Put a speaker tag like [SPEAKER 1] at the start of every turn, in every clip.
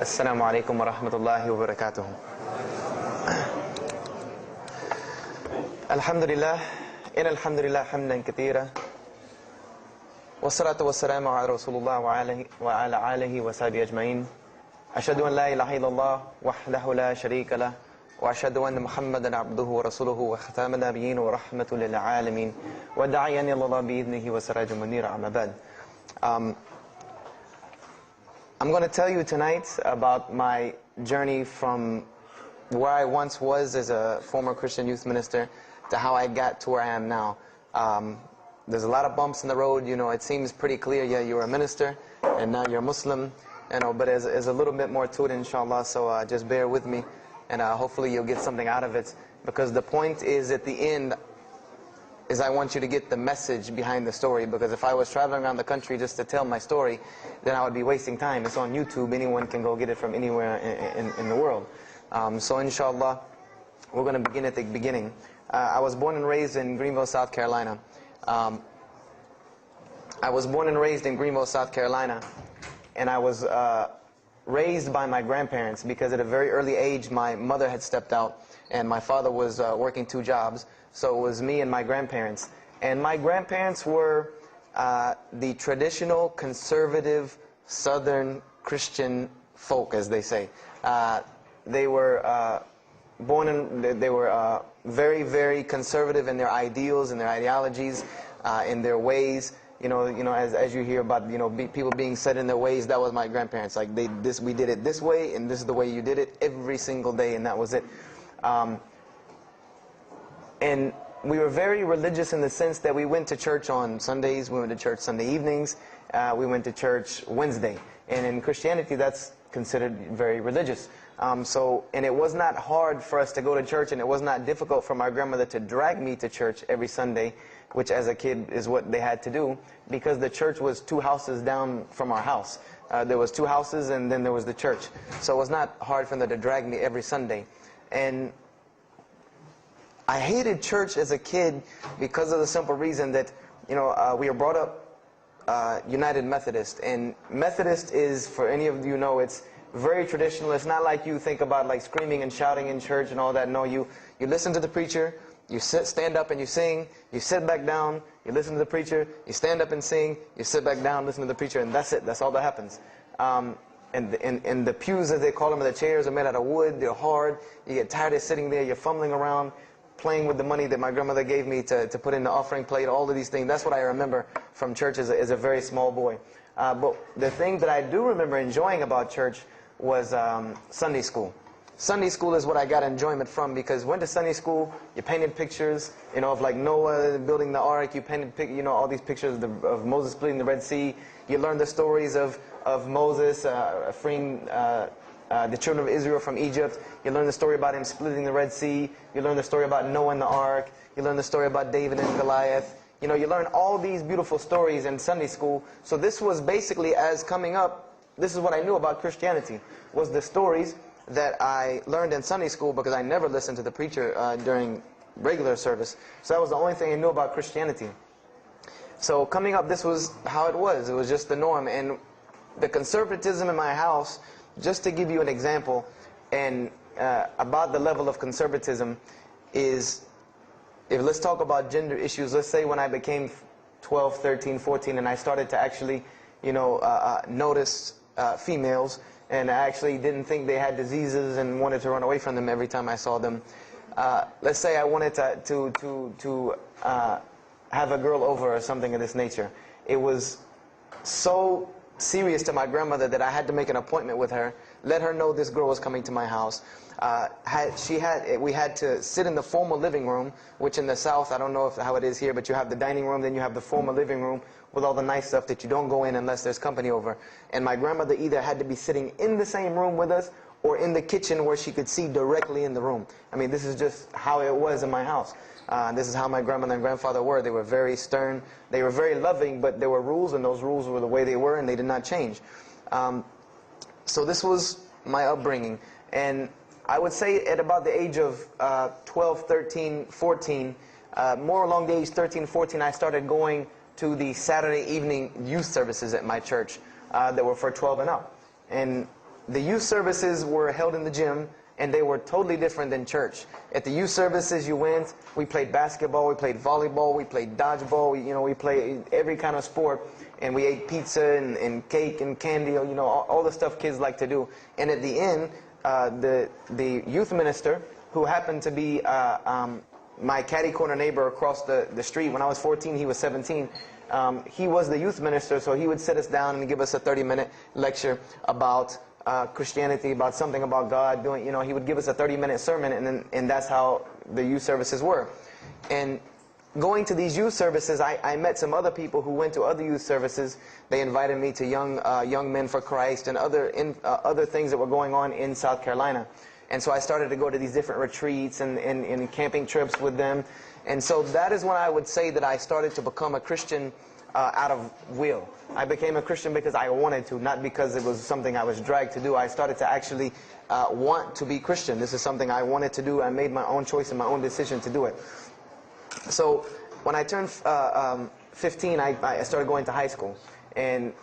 [SPEAKER 1] السلام عليكم ورحمة الله وبركاته. الحمد لله إن الحمد لله حمدا كثيرا والصلاة والسلام على رسول الله وعلى آله وصحبه أجمعين. أشهد أن لا إله إلا الله وحده لا شريك له وأشهد أن محمدا عبده ورسوله وختام النبيين ورحمة للعالمين وداعيا إلى الله بإذنه وسراجا منيرا. أما بعد. I'm going to tell you tonight about my journey from where I once was as a former Christian youth minister to how I got to where I am now. There's a lot of bumps in the road. You know, it seems pretty clear. Yeah, you're a minister and now you're a Muslim. You know, but there's a little bit more to it, inshallah. So just bear with me, and hopefully you'll get something out of it. Because the point is, at the end, is I want you to get the message behind the story. Because if I was traveling around the country just to tell my story, then I would be wasting time. It's on YouTube. Anyone can go get it from anywhere in the world. So inshallah, we're going to begin at the beginning. I was born and raised in Greenville, South Carolina. I was born and raised in Greenville, South Carolina. And I was raised by my grandparents because at a very early age, my mother had stepped out and my father was working 2 jobs. So it was me and my grandparents. And my grandparents were the traditional, conservative, Southern Christian folk, as they say. They were they were very, very conservative in their ideals and their ideologies, in their ways. You know, as you hear about, people being set in their ways. That was my grandparents. Like we did it this way, and this is the way you did it every single day, and that was it. And we were very religious in the sense that we went to church on Sundays, we went to church Sunday evenings, we went to church Wednesday. And in Christianity, that's considered very religious. And it was not hard for us to go to church, and it was not difficult for my grandmother to drag me to church every Sunday, which as a kid is what they had to do, because the church was 2 houses down from our house. There was 2 houses, and then there was the church. So it was not hard for them to drag me every Sunday. And I hated church as a kid because of the simple reason that, we were brought up United Methodist. And Methodist is, for any of you know, it's very traditional. It's not like you think about like screaming and shouting in church and all that. No, you listen to the preacher, you stand up and you sing, you sit back down, you listen to the preacher, you stand up and sing, you sit back down, listen to the preacher, and that's it. That's all that happens. And the pews, as they call them, the chairs are made out of wood, they're hard, you get tired of sitting there, you're fumbling around, playing with the money that my grandmother gave me to put in the offering plate, all of these things. That's what I remember from church as a very small boy. But the thing that I do remember enjoying about church was Sunday school. Sunday school is what I got enjoyment from, because went to Sunday school, you painted pictures, of like Noah building the ark, you painted, all these pictures of Moses splitting the Red Sea. You learned the stories of Moses freeing the children of Israel from Egypt. You learn the story about him splitting the Red Sea. You learn the story about Noah and the ark. You learn the story about David and Goliath. You learn all these beautiful stories in Sunday school. So this was basically, as coming up, this is what I knew about Christianity, was the stories that I learned in Sunday school, because I never listened to the preacher during regular service. So that was the only thing I knew about Christianity. So coming up, this was how it was. It was just the norm. And the conservatism in my house, just to give you an example, and about the level of conservatism, is, let's talk about gender issues. Let's say when I became 12, 13, 14, and I started to actually, notice females, and I actually didn't think they had diseases and wanted to run away from them every time I saw them. Let's say I wanted to have a girl over or something of this nature. It was so serious to my grandmother that I had to make an appointment with her, let her know this girl was coming to my house. We had to sit in the formal living room, which in the South, I don't know how it is here, but you have the dining room, then you have the formal living room with all the nice stuff that you don't go in unless there's company over. And my grandmother either had to be sitting in the same room with us or in the kitchen where she could see directly in the room. I mean, this is just how it was in my house. This is how my grandmother and grandfather were. They were very stern. They were very loving, but there were rules, and those rules were the way they were, and they did not change. So this was my upbringing. And I would say at about the age of 12, 13, 14, more along the age 13, 14, I started going to the Saturday evening youth services at my church that were for 12 and up. And the youth services were held in the gym, and they were totally different than church. At the youth services you went, we played basketball, we played volleyball, we played dodgeball, we played every kind of sport, and we ate pizza and cake and candy, all the stuff kids like to do. And at the end, the youth minister, who happened to be my catty corner neighbor across the street. When I was 14, he was 17. He was the youth minister, so he would sit us down and give us a 30-minute lecture about Christianity, about something about God. He would give us a 30-minute sermon, and that's how the youth services were. And going to these youth services, I met some other people who went to other youth services. They invited me to Young Men for Christ and other things that were going on in South Carolina. And so I started to go to these different retreats and camping trips with them. And so that is when I would say that I started to become a Christian out of will. I became a Christian because I wanted to, not because it was something I was dragged to do. I started to actually want to be Christian. This is something I wanted to do. I made my own choice and my own decision to do it. So when I turned 15, I started going to high school. And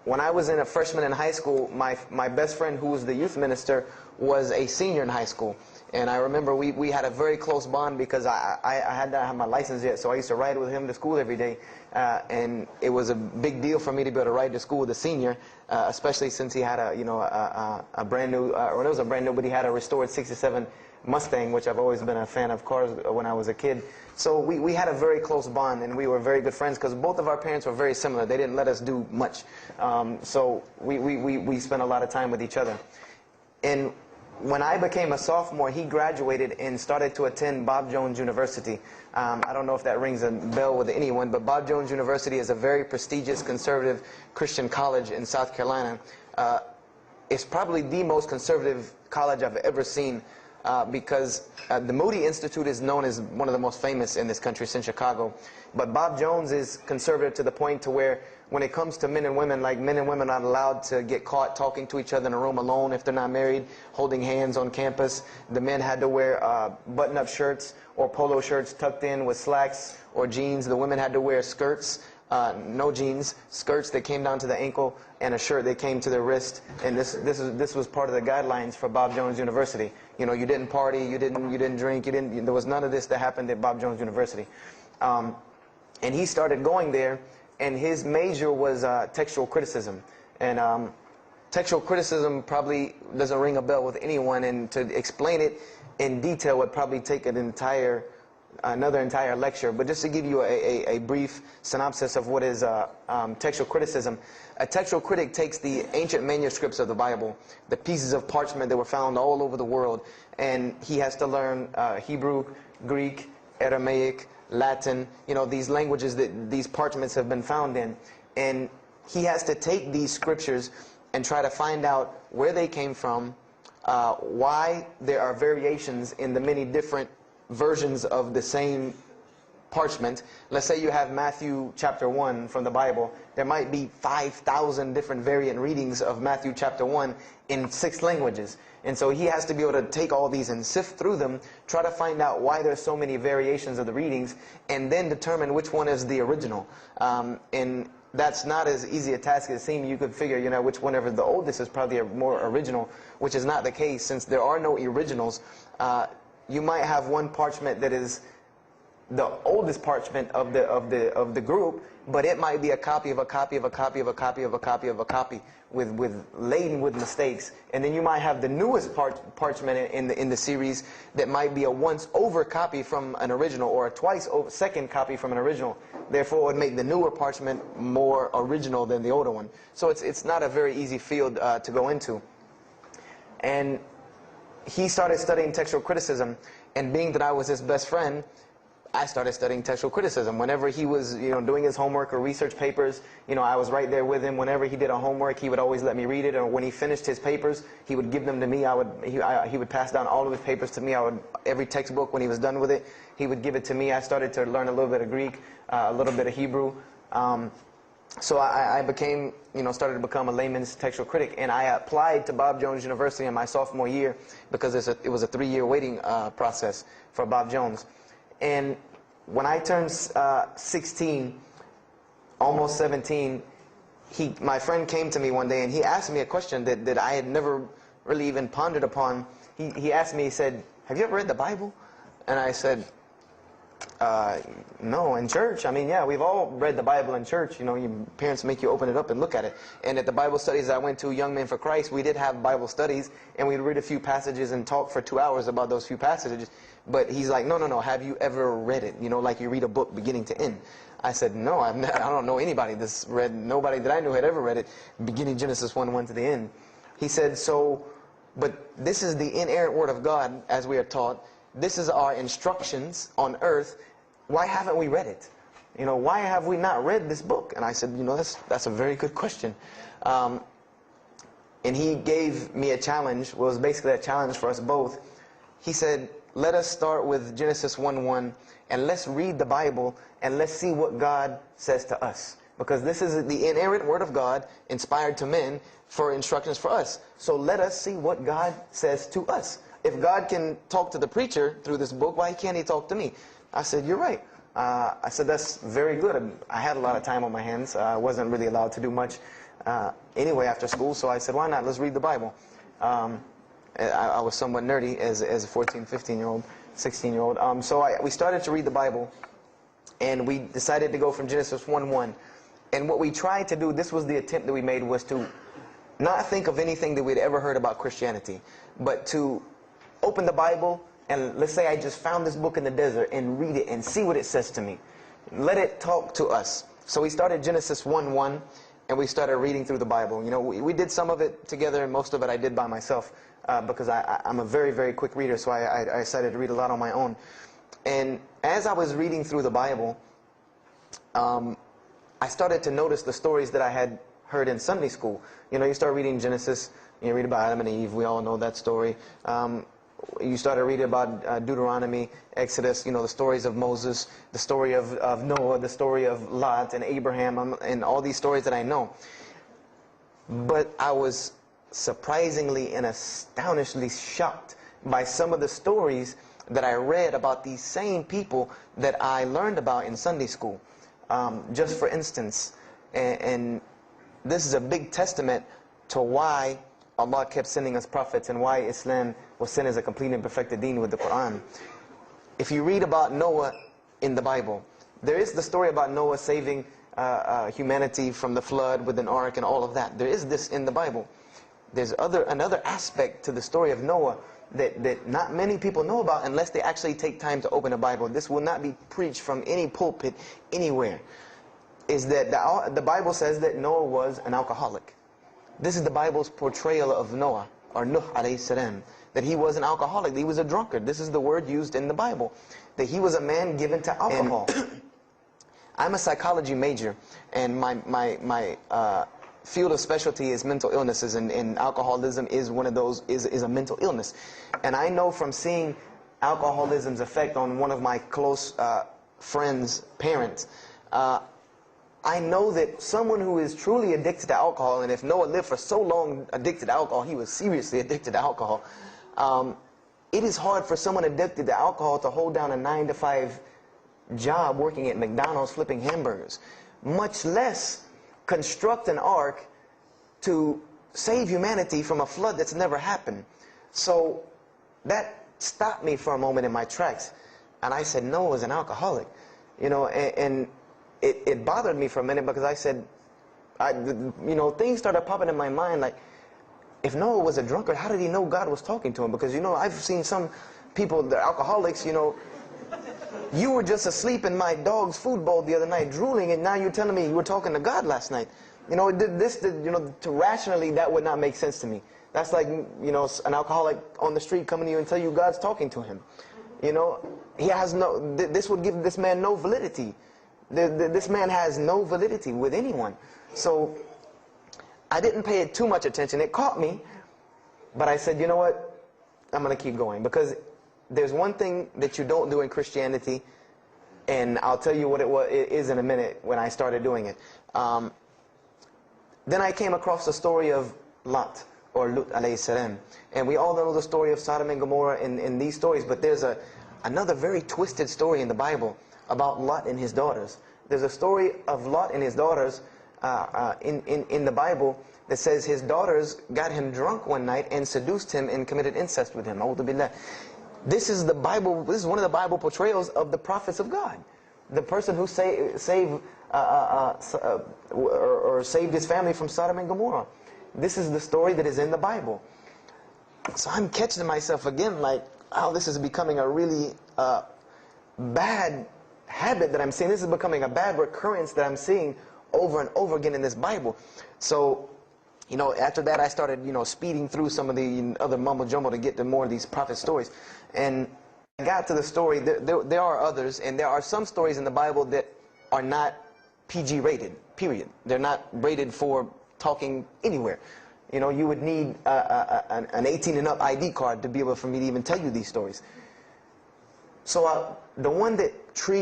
[SPEAKER 1] when I was a freshman in high school, my best friend, who was the youth minister, was a senior in high school. And I remember we had a very close bond because I had not had my license yet, so I used to ride with him to school every day. And it was a big deal for me to be able to ride to school with a senior, especially since he had a brand new, or it was a brand new, but he had a restored '67 Mustang, which I've always been a fan of cars when I was a kid. So we had a very close bond, and we were very good friends because both of our parents were very similar. They didn't let us do much. So we spent a lot of time with each other. And when I became a sophomore, he graduated and started to attend Bob Jones University. I don't know if that rings a bell with anyone, but Bob Jones University is a very prestigious conservative Christian college in South Carolina. It's probably the most conservative college I've ever seen because the Moody Institute is known as one of the most famous in this country. It's in Chicago. But Bob Jones is conservative to the point to where when it comes to men and women, like men and women are not allowed to get caught talking to each other in a room alone if they're not married, holding hands on campus. The men had to wear button-up shirts or polo shirts tucked in with slacks or jeans. The women had to wear skirts, no jeans, skirts that came down to the ankle, and a shirt that came to the wrist. And this was part of the guidelines for Bob Jones University. You didn't party, you didn't drink, there was none of this that happened at Bob Jones University. And he started going there, and his major was textual criticism. And textual criticism probably doesn't ring a bell with anyone, and to explain it in detail would probably take another entire lecture. But just to give you a brief synopsis of what is textual criticism. A textual critic takes the ancient manuscripts of the Bible, the pieces of parchment that were found all over the world, and he has to learn Hebrew, Greek, Aramaic, Latin, these languages that these parchments have been found in. And he has to take these scriptures and try to find out where they came from, why there are variations in the many different versions of the same parchment. Let's say you have Matthew chapter 1 from the Bible. There might be 5,000 different variant readings of Matthew chapter 1 in 6 languages. And so he has to be able to take all these and sift through them, try to find out why there's so many variations of the readings, and then determine which one is the original. And that's not as easy a task as it seems. You could figure, which whenever the oldest is probably a more original, which is not the case. Since there are no originals, you might have one parchment that is the oldest parchment of the group, but it might be a copy of a copy of a copy of a copy of a copy of a copy laden with mistakes. And then you might have the newest parchment in the series that might be a once over copy from an original, or a twice over second copy from an original. Therefore, it would make the newer parchment more original than the older one. So it's not a very easy field to go into. And he started studying textual criticism, and being that I was his best friend, I started studying textual criticism. Whenever he was, doing his homework or research papers, I was right there with him. Whenever he did a homework, he would always let me read it. Or when he finished his papers, he would give them to me. He would pass down all of his papers to me. Every textbook, when he was done with it, he would give it to me. I started to learn a little bit of Greek, a little bit of Hebrew. So I became, started to become a layman's textual critic, and I applied to Bob Jones University in my sophomore year because it was a 3-year waiting process for Bob Jones. And when I turned 16, almost 17, my friend came to me one day and he asked me a question that I had never really even pondered upon. He asked me, he said, have you ever read the Bible? And I said, no, in church. I mean, yeah, we've all read the Bible in church. You know, your parents make you open it up and look at it. And at the Bible studies I went to, Young Men for Christ, we did have Bible studies, and we'd read a few passages and talk for 2 hours about those few passages. But he's like, no, have you ever read it? You know, like you read a book beginning to end. I said, no, I don't know anybody that's read, nobody that I knew had ever read it, beginning Genesis 1:1 to the end. He said, but this is the inerrant word of God, as we are taught. This is our instructions on earth. Why haven't we read it? You know, why have we not read this book? And I said, you know, that's a very good question. And he gave me a challenge. Well, it was basically a challenge for us both. He said, let us start with Genesis 1:1, and let's read the Bible, and let's see what God says to us. Because this is the inerrant word of God, inspired to men, for instructions for us. So let us see what God says to us. If God can talk to the preacher through this book, why can't he talk to me? I said, you're right. I said, that's very good. I had a lot of time on my hands. I wasn't really allowed to do much anyway after school, so I said, why not? Let's read the Bible. I was somewhat nerdy as a 14, 15-year-old, 16-year-old. So we started to read the Bible, and we decided to go from Genesis 1:1. And what we tried to do, this was the attempt that we made, was to not think of anything that we'd ever heard about Christianity, but to open the Bible, and let's say I just found this book in the desert, and read it and see what it says to me. Let it talk to us. So we started Genesis 1:1, and we started reading through the Bible. You know, we did some of it together, and most of it I did by myself, because I'm a very, very quick reader, so I decided to read a lot on my own. And as I was reading through the Bible, I started to notice the stories that I had heard in Sunday school. You know, you start reading Genesis, you read about Adam and Eve, we all know that story. You started reading about Deuteronomy, Exodus, you know, the stories of Moses, the story of Noah, the story of Lot and Abraham, and all these stories that I know. But I was surprisingly and astonishingly shocked by some of the stories that I read about these same people that I learned about in Sunday school. Just for instance, and this is a big testament to why Allah kept sending us prophets and why Islam was sent as a complete and perfected deen with the Quran. If you read about Noah in the Bible, there is the story about Noah saving humanity from the flood with an ark and all of that. There is this in the Bible. There's another aspect to the story of Noah that not many people know about unless they actually take time to open a Bible. This will not be preached from any pulpit anywhere. Is that the Bible says that Noah was an alcoholic. This is the Bible's portrayal of Noah, or Nuh alayhi salam, that he was an alcoholic, that he was a drunkard. This is the word used in the Bible, that he was a man given to alcohol. I'm a psychology major, and my field of specialty is mental illnesses, and alcoholism is one of those, is a mental illness. And I know from seeing alcoholism's effect on one of my close friends' parents, I know that someone who is truly addicted to alcohol, and if Noah lived for so long addicted to alcohol, he was seriously addicted to alcohol. It is hard for someone addicted to alcohol to hold down a 9-to-5 job working at McDonald's flipping hamburgers, much less construct an ark to save humanity from a flood that's never happened. So that stopped me for a moment in my tracks, and I said, Noah was an alcoholic, you know, and it bothered me for a minute, because I said, you know, things started popping in my mind, like, if Noah was a drunkard, how did he know God was talking to him? Because, you know, I've seen some people, they're alcoholics, you know, you were just asleep in my dog's food bowl the other night, drooling, and now you're telling me you were talking to God last night. You know, you know, rationally, that would not make sense to me. That's like, you know, an alcoholic on the street coming to you and tell you God's talking to him. You know, he has no, this would give this man no validity. This man has no validity with anyone. So I didn't pay it too much attention. It caught me, but I said, you know what, I'm going to keep going, because there's one thing that you don't do in Christianity, and I'll tell you what it is in a minute when I started doing it. Then I came across the story of Lot, or Lut alayhi salam, and we all know the story of Sodom and Gomorrah in these stories, but there's another very twisted story in the Bible about Lot and his daughters. There's a story of Lot and his daughters in the Bible that says his daughters got him drunk one night and seduced him and committed incest with him. A'udhu billah. This is the Bible. This is one of the Bible portrayals of the prophets of God. The person who saved his family from Sodom and Gomorrah. This is the story that is in the Bible. So I'm catching myself again, like, oh, this is becoming a really bad habit that I'm seeing. This is becoming a bad recurrence that I'm seeing over and over again in this Bible. So, you know, after that I started, you know, speeding through some of the other mumbo jumbo to get to more of these prophet stories. And I got to the story, there are others, and there are some stories in the Bible that are not PG rated, period. They're not rated for talking anywhere. You know, you would need an 18 and up ID card to be able for me to even tell you these stories. So the one that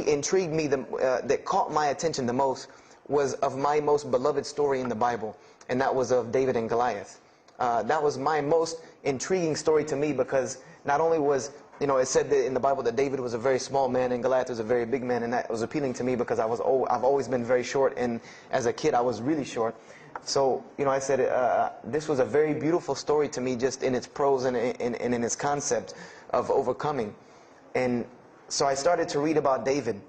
[SPEAKER 1] intrigued me, that caught my attention the most, was of my most beloved story in the Bible, and that was of David and Goliath. That was my most intriguing story to me, because not only was, you know, it said that in the Bible that David was a very small man and Goliath was a very big man, and that was appealing to me because I've always been very short, and as a kid I was really short. So, you know, I said this was a very beautiful story to me, just in its prose and in its concept of overcoming. And so I started to read about David.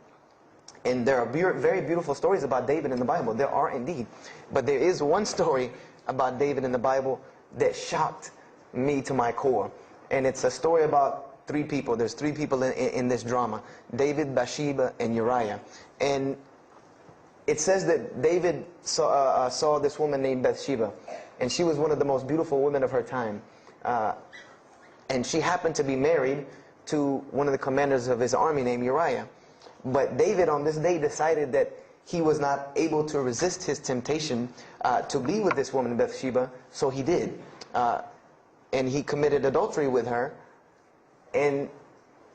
[SPEAKER 1] And there are very beautiful stories about David in the Bible. There are indeed. But there is one story about David in the Bible that shocked me to my core. And it's a story about three people. There's three people in this drama: David, Bathsheba, and Uriah. And it says that David saw this woman named Bathsheba. And she was one of the most beautiful women of her time. And she happened to be married to one of the commanders of his army named Uriah. But David on this day decided that he was not able to resist his temptation to be with this woman Bathsheba, so he did. And he committed adultery with her. And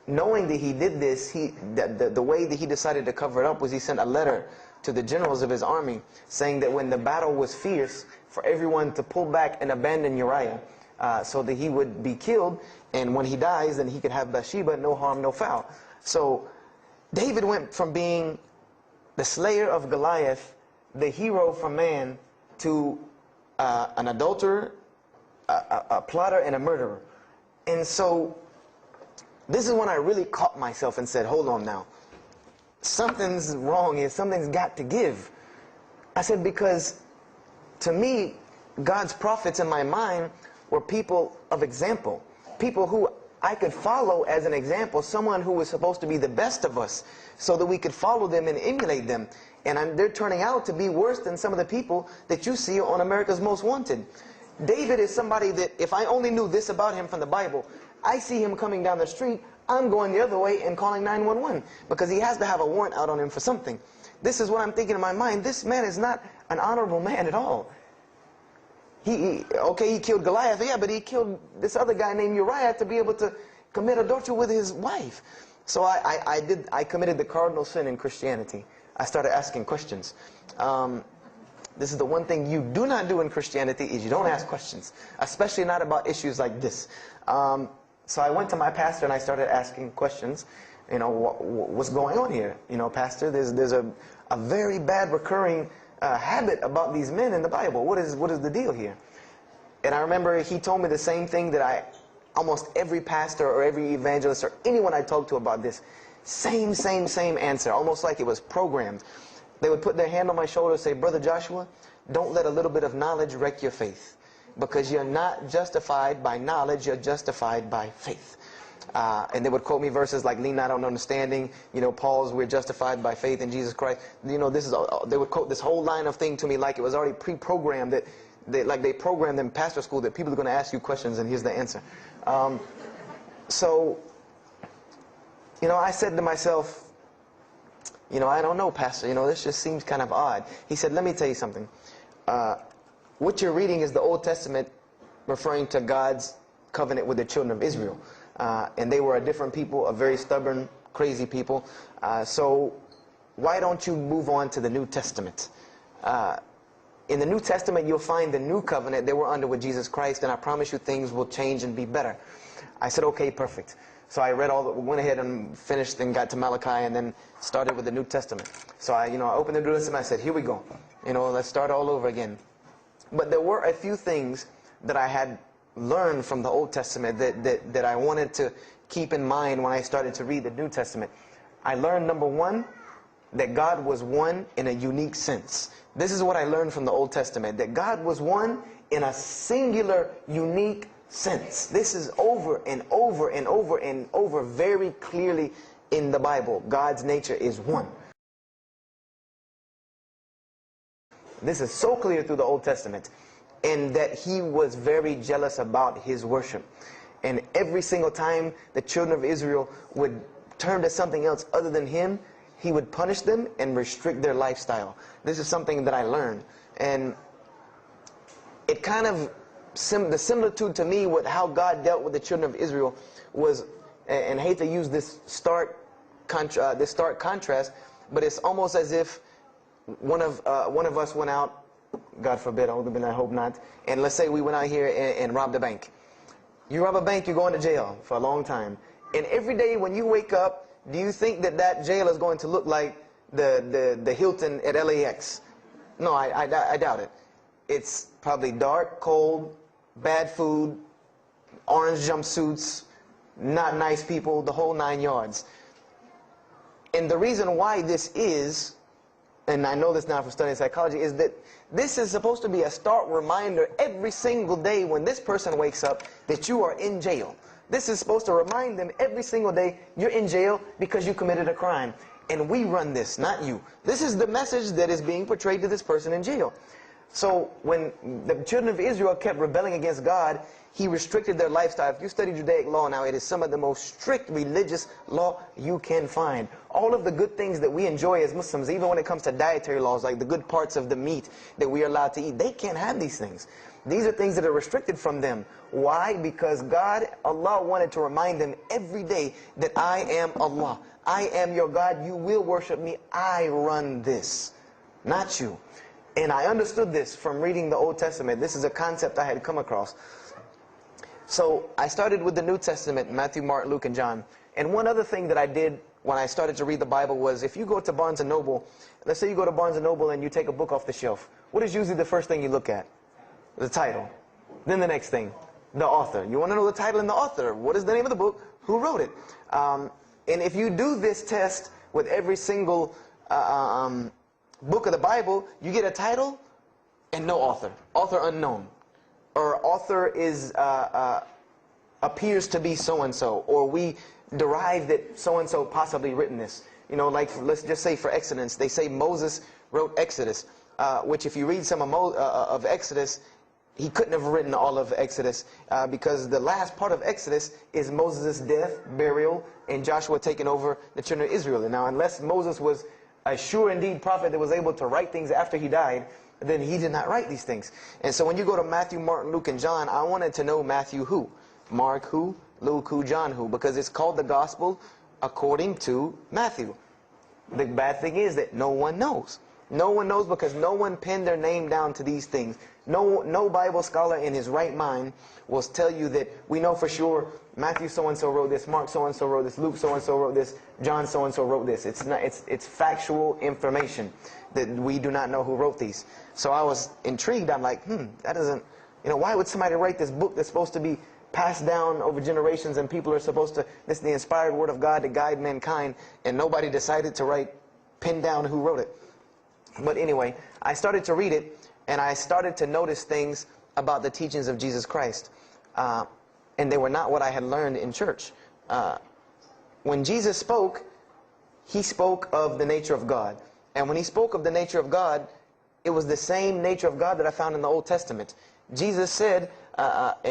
[SPEAKER 1] knowing that he did this, the way that he decided to cover it up was he sent a letter to the generals of his army saying that when the battle was fierce, for everyone to pull back and abandon Uriah so that he would be killed, and when he dies then he could have Bathsheba, no harm, no foul. So David went from being the slayer of Goliath, the hero from man, to an adulterer, a plotter, and a murderer. And so this is when I really caught myself and said, hold on now. Something's wrong here. Something's got to give. I said, because to me, God's prophets in my mind were people of example. People who I could follow as an example. Someone who was supposed to be the best of us, so that we could follow them and emulate them. And they're turning out to be worse than some of the people that you see on America's Most Wanted. David is somebody that if I only knew this about him from the Bible, I see him coming down the street, I'm going the other way and calling 911, because he has to have a warrant out on him for something. This is what I'm thinking in my mind. This man is not an honorable man at all. Okay, he killed Goliath, yeah, but he killed this other guy named Uriah to be able to commit adultery with his wife. So I committed the cardinal sin in Christianity. I started asking questions. This is the one thing you do not do in Christianity, is you don't ask questions, especially not about issues like this. So I went to my pastor and I started asking questions. You know, what's going on here? You know, pastor, there's a very bad recurring habit about these men in the Bible. What is the deal here? And I remember he told me the same thing that almost every pastor or every evangelist or anyone I talked to about this, same answer, almost like it was programmed. They would put their hand on my shoulder and say, Brother Joshua, don't let a little bit of knowledge wreck your faith, because you're not justified by knowledge, you're justified by faith. And they would quote me verses like, lean not on understanding, you know, Paul's, we're justified by faith in Jesus Christ. You know, they would quote this whole line of thing to me like it was already pre-programmed, that they programmed in pastor school that people are going to ask you questions and here's the answer. So, you know, I said to myself, you know, I don't know, pastor, you know, this just seems kind of odd. He said, let me tell you something. What you're reading is the Old Testament referring to God's covenant with the children of Israel. And they were a different people, a very stubborn, crazy people. So why don't you move on to the New Testament? In the New Testament, you'll find the new covenant that we're under with Jesus Christ, and I promise you things will change and be better. I said, okay, perfect. So I went ahead and finished and got to Malachi and then started with the New Testament. So I opened the New Testament, I said, here we go. You know, let's start all over again. But there were a few things that I had learned from the Old Testament that I wanted to keep in mind when I started to read the New Testament. I learned, number one, that God was one in a unique sense. This is what I learned from the Old Testament, that God was one in a singular, unique sense. This is over and over and over and over very clearly in the Bible. God's nature is one. This is so clear through the Old Testament. And that he was very jealous about his worship. And every single time the children of Israel would turn to something else other than him, he would punish them and restrict their lifestyle. This is something that I learned. And it kind of, the similitude to me with how God dealt with the children of Israel was, and I hate to use this stark contrast, but it's almost as if one of us went out, God forbid, I hope not, and let's say we went out here and robbed a bank. You rob a bank, you go into jail for a long time. And every day when you wake up, do you think that that jail is going to look like the Hilton at LAX? No, I doubt it. It's probably dark, cold, bad food, orange jumpsuits, not nice people, the whole 9 yards. And the reason why this is, and I know this now from studying psychology, is that this is supposed to be a stark reminder every single day when this person wakes up that you are in jail. This is supposed to remind them every single day you're in jail because you committed a crime. And we run this, not you. This is the message that is being portrayed to this person in jail. So when the children of Israel kept rebelling against God, he restricted their lifestyle. If you study Judaic law now, it is some of the most strict religious law you can find. All of the good things that we enjoy as Muslims, even when it comes to dietary laws, like the good parts of the meat that we are allowed to eat, they can't have these things. These are things that are restricted from them. Why? Because God, Allah, wanted to remind them every day that I am Allah. I am your God. You will worship me. I run this, not you. And I understood this from reading the Old Testament. This is a concept I had come across. So I started with the New Testament, Matthew, Mark, Luke, and John. And one other thing that I did when I started to read the Bible was, if you go to Barnes & Noble, let's say you go to Barnes & Noble and you take a book off the shelf, what is usually the first thing you look at? The title. Then the next thing, the author. You want to know the title and the author. What is the name of the book? Who wrote it? And if you do this test with every single book of the Bible, you get a title and no author. Author unknown. Or author is appears to be so-and-so. Or we derive that so-and-so possibly written this. You know, like, let's just say for Exodus, they say Moses wrote Exodus. Which if you read some of Exodus, he couldn't have written all of Exodus because the last part of Exodus is Moses' death, burial, and Joshua taking over the children of Israel. And now, unless Moses was a sure indeed prophet that was able to write things after he died, then he did not write these things. And so when you go to Matthew, Mark, Luke, and John, I wanted to know Matthew who, Mark who, Luke who, John who, because it's called the Gospel according to Matthew. The bad thing is that no one knows. No one knows because no one penned their name down to these things. No Bible scholar in his right mind will tell you that we know for sure Matthew so-and-so wrote this, Mark so-and-so wrote this, Luke so-and-so wrote this, John so-and-so wrote this. It's factual information that we do not know who wrote these. So I was intrigued. I'm like, that doesn't, why would somebody write this book that's supposed to be passed down over generations and people are supposed to, this is the inspired word of God to guide mankind, and nobody decided to pin down who wrote it. But anyway, I started to read it, and I started to notice things about the teachings of Jesus Christ. And they were not what I had learned in church. When Jesus spoke, he spoke of the nature of God. And when he spoke of the nature of God, it was the same nature of God that I found in the Old Testament. Jesus said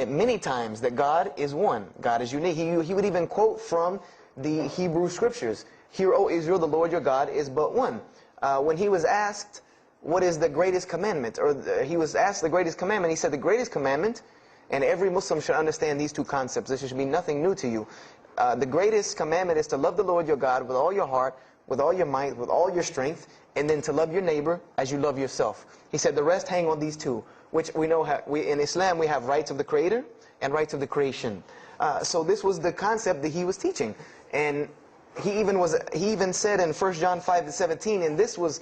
[SPEAKER 1] many times that God is one. God is unique. He would even quote from the Hebrew Scriptures. Hear, O Israel, the Lord your God is but one. When he was asked, what is the greatest commandment? He was asked the greatest commandment. He said the greatest commandment, and every Muslim should understand these two concepts. This should be nothing new to you. The greatest commandment is to love the Lord your God with all your heart, with all your might, with all your strength, and then to love your neighbor as you love yourself. He said the rest hang on these two, which we know in Islam we have rights of the Creator and rights of the creation. So this was the concept that he was teaching. And he even said in 1 John 5:17, and this was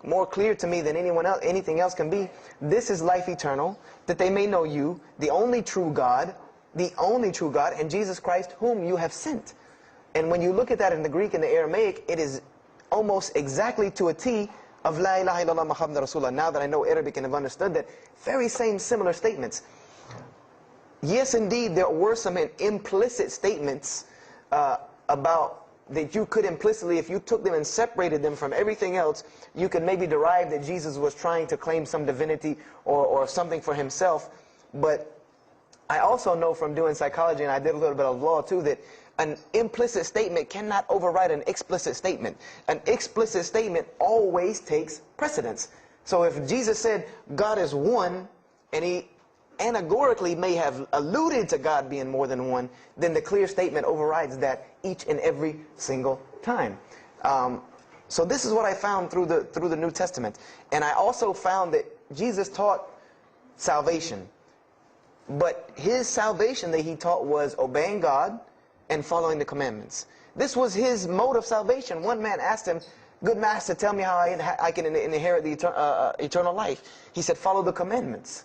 [SPEAKER 1] more clear to me than anything else can be. This is life eternal, that they may know you, the only true God, and Jesus Christ, whom you have sent. And when you look at that in the Greek and the Aramaic, it is almost exactly to a T of La ilaha illallah Muhammad Rasulullah. Now that I know Arabic and have understood that, very same similar statements. Yes, indeed, there were some implicit statements about that you could implicitly, if you took them and separated them from everything else, you could maybe derive that Jesus was trying to claim some divinity or something for himself. But I also know from doing psychology, and I did a little bit of law too, that an implicit statement cannot override an explicit statement. An explicit statement always takes precedence. So if Jesus said God is one, and he anagorically may have alluded to God being more than one, then the clear statement overrides that each and every single time. So this is what I found through the New Testament. And I also found that Jesus taught salvation. But his salvation that he taught was obeying God and following the commandments. This was his mode of salvation. One man asked him, "Good master, tell me how I can inherit the eternal life." He said, "Follow the commandments."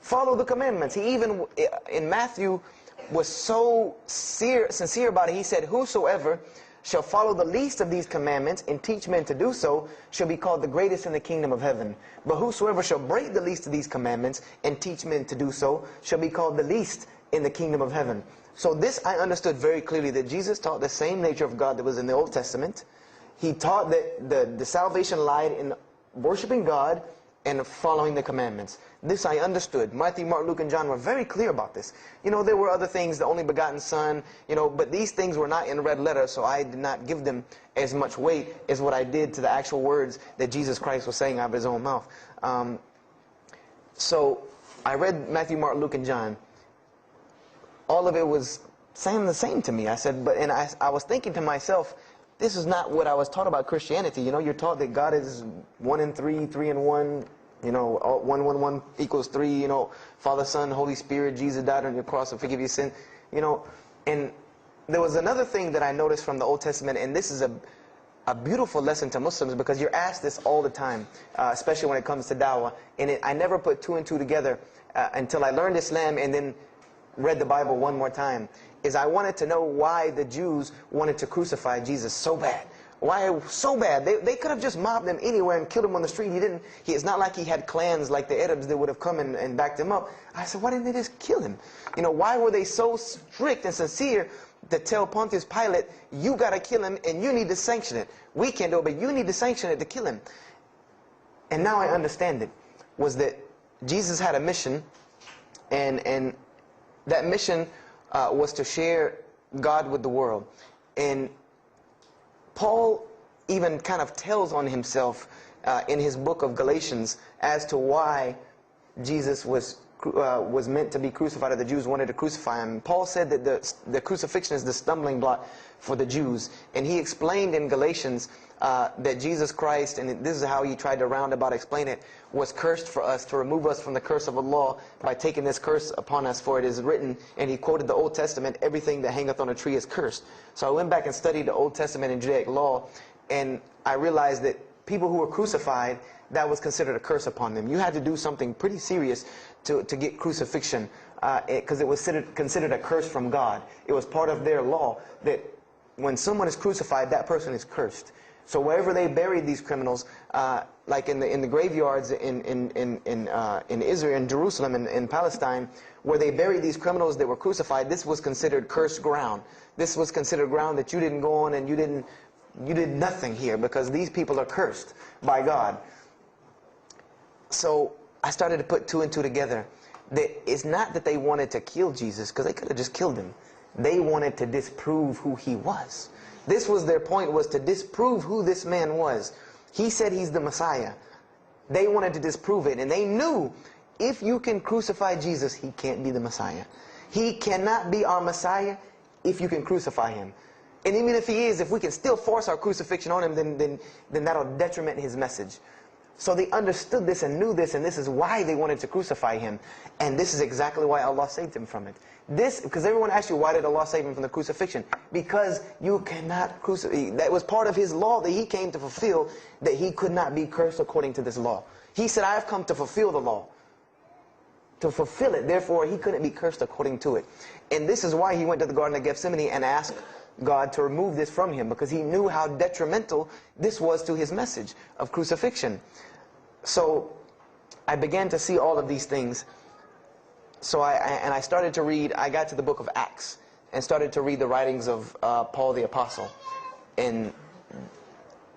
[SPEAKER 1] Follow the commandments. He even, in Matthew, was so sincere about it. He said, "Whosoever shall follow the least of these commandments and teach men to do so shall be called the greatest in the kingdom of heaven. But whosoever shall break the least of these commandments and teach men to do so shall be called the least in the kingdom of heaven." So this I understood very clearly, that Jesus taught the same nature of God that was in the Old Testament. He taught that the salvation lied in worshiping God and following the commandments. This I understood. Matthew, Mark, Luke, and John were very clear about this. You know, there were other things, the only begotten Son, you know, but these things were not in red letter, so I did not give them as much weight as what I did to the actual words that Jesus Christ was saying out of his own mouth. So I read Matthew, Mark, Luke, and John. All of it was saying the same to me. I said, and I was thinking to myself, this is not what I was taught about Christianity. You know, you're taught that God is 1 in 3, 3 in 1. You know, 1, 1, 1 equals 3. You know, Father, Son, Holy Spirit. Jesus died on your cross to forgive your sin. You know, and there was another thing that I noticed from the Old Testament, and this is a beautiful lesson to Muslims, because you're asked this all the time, especially when it comes to dawah. And I never put 2 and 2 together until I learned Islam and then read the Bible one more time. Is I wanted to know why the Jews wanted to crucify Jesus so bad. Why so bad? They could have just mobbed him anywhere and killed him on the street. It's not like he had clans like the Arabs that would have come and backed him up. I said, why didn't they just kill him? You know, why were they so strict and sincere to tell Pontius Pilate, you got to kill him and you need to sanction it? We can't do it, but you need to sanction it to kill him. And now I understand it, was that Jesus had a mission, and that mission was to share God with the world. And Paul even kind of tells on himself in his book of Galatians as to why Jesus was meant to be crucified, or the Jews wanted to crucify him. Paul said that the crucifixion is the stumbling block for the Jews. And he explained in Galatians that Jesus Christ, and this is how he tried to roundabout explain it, was cursed for us, to remove us from the curse of the law by taking this curse upon us. For it is written, and he quoted the Old Testament, everything that hangeth on a tree is cursed. So I went back and studied the Old Testament and Judaic law, and I realized that people who were crucified, that was considered a curse upon them. You had to do something pretty serious to get crucifixion, because it was considered a curse from God. It was part of their law that when someone is crucified, that person is cursed. So wherever they buried these criminals, like in the graveyards in Israel, in Jerusalem, in Palestine, where they buried these criminals that were crucified, this was considered cursed ground. This was considered ground that you didn't go on, and you did nothing here, because these people are cursed by God. So I started to put 2 and 2 together. That it's not that they wanted to kill Jesus, because they could have just killed him. They wanted to disprove who he was. This was their point, was to disprove who this man was. He said he's the Messiah. They wanted to disprove it, and they knew if you can crucify Jesus, he can't be the Messiah. He cannot be our Messiah if you can crucify him. And even if he is, if we can still force our crucifixion on him, then that'll detriment his message. So they understood this and knew this, and this is why they wanted to crucify him. And this is exactly why Allah saved him from it. This, because everyone asks you, why did Allah save him from the crucifixion? Because you cannot crucify. That was part of his law that he came to fulfill, that he could not be cursed according to this law. He said, I have come to fulfill the law. To fulfill it. Therefore, he couldn't be cursed according to it. And this is why he went to the Garden of Gethsemane and asked God to remove this from him, because he knew how detrimental this was to his message of crucifixion. So I began to see all of these things. So I started to read. I got to the book of Acts and started to read the writings of Paul the Apostle. And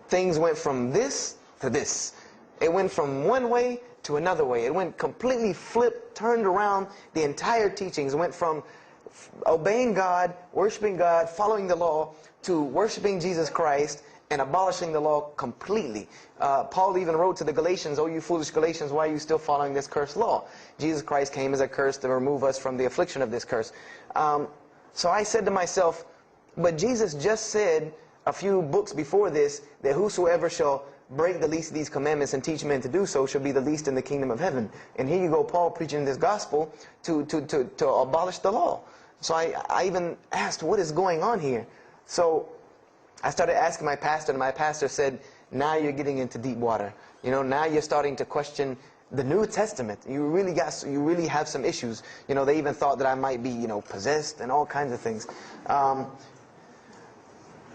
[SPEAKER 1] things went from this to this. It went from one way to another way. It went completely flipped, turned around. The entire teachings went from obeying God, worshiping God, following the law, to worshiping Jesus Christ and abolishing the law completely. Paul even wrote to the Galatians, "Oh, you foolish Galatians, why are you still following this cursed law? Jesus Christ came as a curse to remove us from the affliction of this curse." So I said to myself, but Jesus just said a few books before this that whosoever shall break the least of these commandments and teach men to do so shall be the least in the kingdom of heaven. And here you go, Paul preaching this gospel to abolish the law. So I even asked, what is going on here? So I started asking my pastor, and my pastor said, now you're getting into deep water. You know, now you're starting to question the New Testament. You really have some issues. You know, they even thought that I might be, possessed and all kinds of things.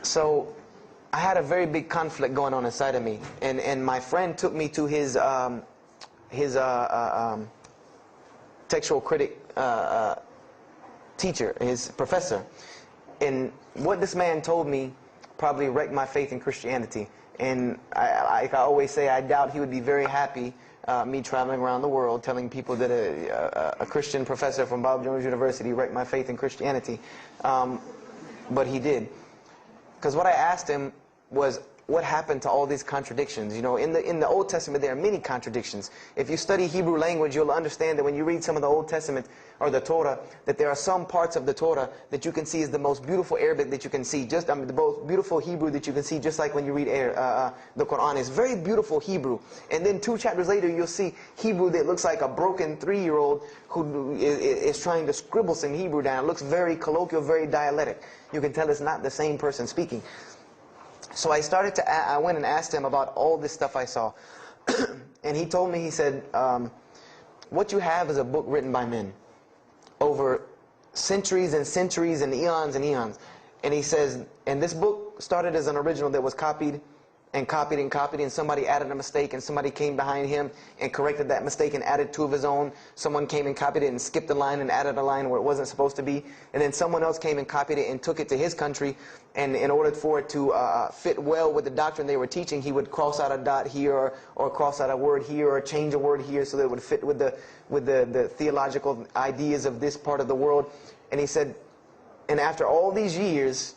[SPEAKER 1] So I had a very big conflict going on inside of me, and my friend took me to his textual critic teacher, his professor. And what this man told me probably wrecked my faith in Christianity. And I always say, I doubt he would be very happy me traveling around the world telling people that a Christian professor from Bob Jones University wrecked my faith in Christianity. But he did. Because what I asked him was, what happened to all these contradictions? You know, in the Old Testament there are many contradictions. If you study Hebrew language, you'll understand that when you read some of the Old Testament or the Torah, that there are some parts of the Torah that you can see is the most beautiful Arabic that you can see, the most beautiful Hebrew that you can see, just like when you read the Quran. It's very beautiful Hebrew. And then 2 chapters later, you'll see Hebrew that looks like a broken 3-year-old who is trying to scribble some Hebrew down. It looks very colloquial, very dialectic. You can tell it's not the same person speaking. So I went and asked him about all this stuff I saw. And he told me, he said, what you have is a book written by men over centuries and centuries and eons and eons. And he says, and this book started as an original that was copied and copied and copied, and somebody added a mistake, and somebody came behind him and corrected that mistake and added 2 of his own. Someone came and copied it and skipped a line and added a line where it wasn't supposed to be. And then someone else came and copied it and took it to his country, and in order for it to fit well with the doctrine they were teaching, he would cross out a dot here or cross out a word here or change a word here so that it would fit with the theological ideas of this part of the world. And he said, and after all these years,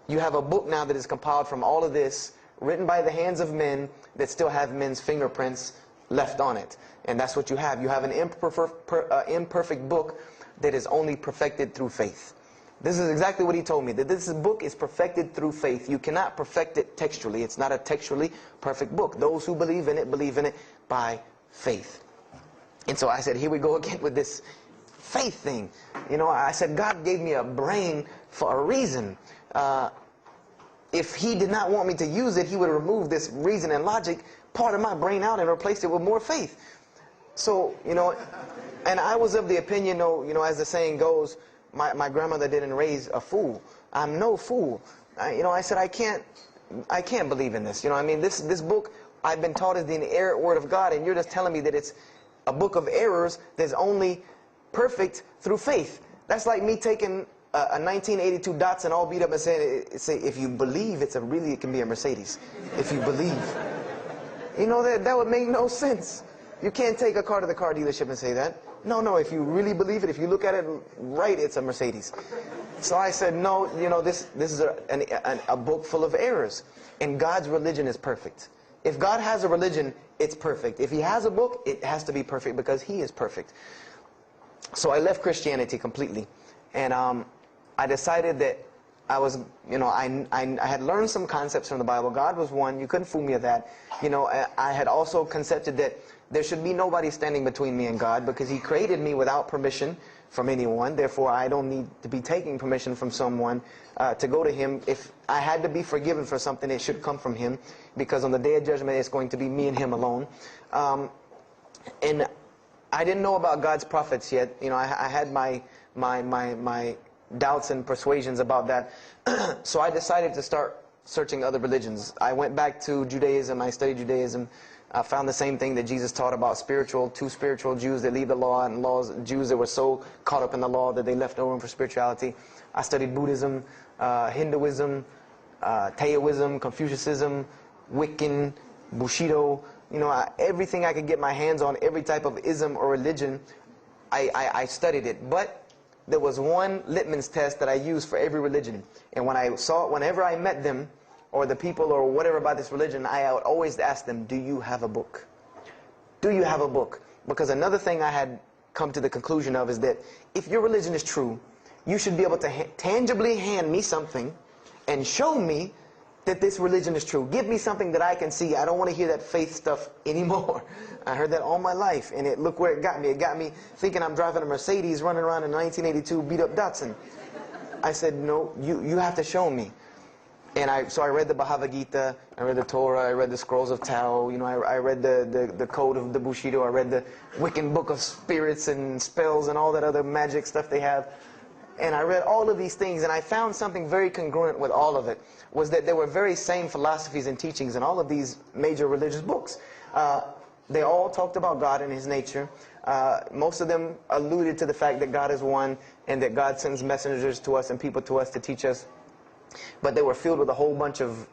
[SPEAKER 1] you have a book now that is compiled from all of this, written by the hands of men that still have men's fingerprints left on it. And that's what you have. You have an imperfect book that is only perfected through faith. This is exactly what he told me, that this book is perfected through faith. You cannot perfect it textually. It's not a textually perfect book. Those who believe in it by faith. And so I said, here we go again with this faith thing. You know, I said, God gave me a brain for a reason. If he did not want me to use it, he would remove this reason and logic part of my brain out and replace it with more faith. So, and I was of the opinion, as the saying goes, my grandmother didn't raise a fool. I'm no fool. I said, I can't believe in this. This book I've been taught is the inerrant word of God, and you're just telling me that it's a book of errors that's only perfect through faith. That's like me taking a 1982 Datsun all beat up and say, if you believe, it can be a Mercedes. If you believe. That would make no sense. You can't take a car to the car dealership and say that. No, if you really believe it, if you look at it right, it's a Mercedes. So I said, no, this is a book full of errors. And God's religion is perfect. If God has a religion, it's perfect. If he has a book, it has to be perfect because he is perfect. So I left Christianity completely. And I decided that I was, I had learned some concepts from the Bible. God was one. You couldn't fool me of that. I had also concepted that there should be nobody standing between me and God because he created me without permission from anyone. Therefore, I don't need to be taking permission from someone to go to him. If I had to be forgiven for something, it should come from him, because on the day of judgment, it's going to be me and him alone. And I didn't know about God's prophets yet. You know, I had my doubts and persuasions about that. So I decided to start searching other religions. I went back to Judaism. I studied Judaism. I found the same thing that Jesus taught about two spiritual Jews that leave the law, and Jews that were so caught up in the law that they left no room for spirituality. I studied Buddhism, Hinduism, Taoism, Confucianism, Wiccan, Bushido. You know, everything I could get my hands on, every type of ism or religion, I studied it. But there was one litmus test that I used for every religion. And whenever I met them, or the people or whatever about this religion, I would always ask them, do you have a book? Do you have a book? Because another thing I had come to the conclusion of is that if your religion is true, you should be able to tangibly hand me something and show me that this religion is true. Give me something that I can see. I don't want to hear that faith stuff anymore. I heard that all my life, and look where it got me. It got me thinking I'm driving a Mercedes running around in 1982 beat-up Datsun. I said, no, you have to show me. And so I read the Bhagavad Gita, I read the Torah, I read the Scrolls of Tao, you know, I read the Code of the Bushido, I read the Wiccan Book of Spirits and Spells and all that other magic stuff they have. And I read all of these things, and I found something very congruent with all of it, was that there were very same philosophies and teachings in all of these major religious books. They all talked about God and His nature. Most of them alluded to the fact that God is one, and that God sends messengers to us and people to us to teach us. But they were filled with a whole bunch of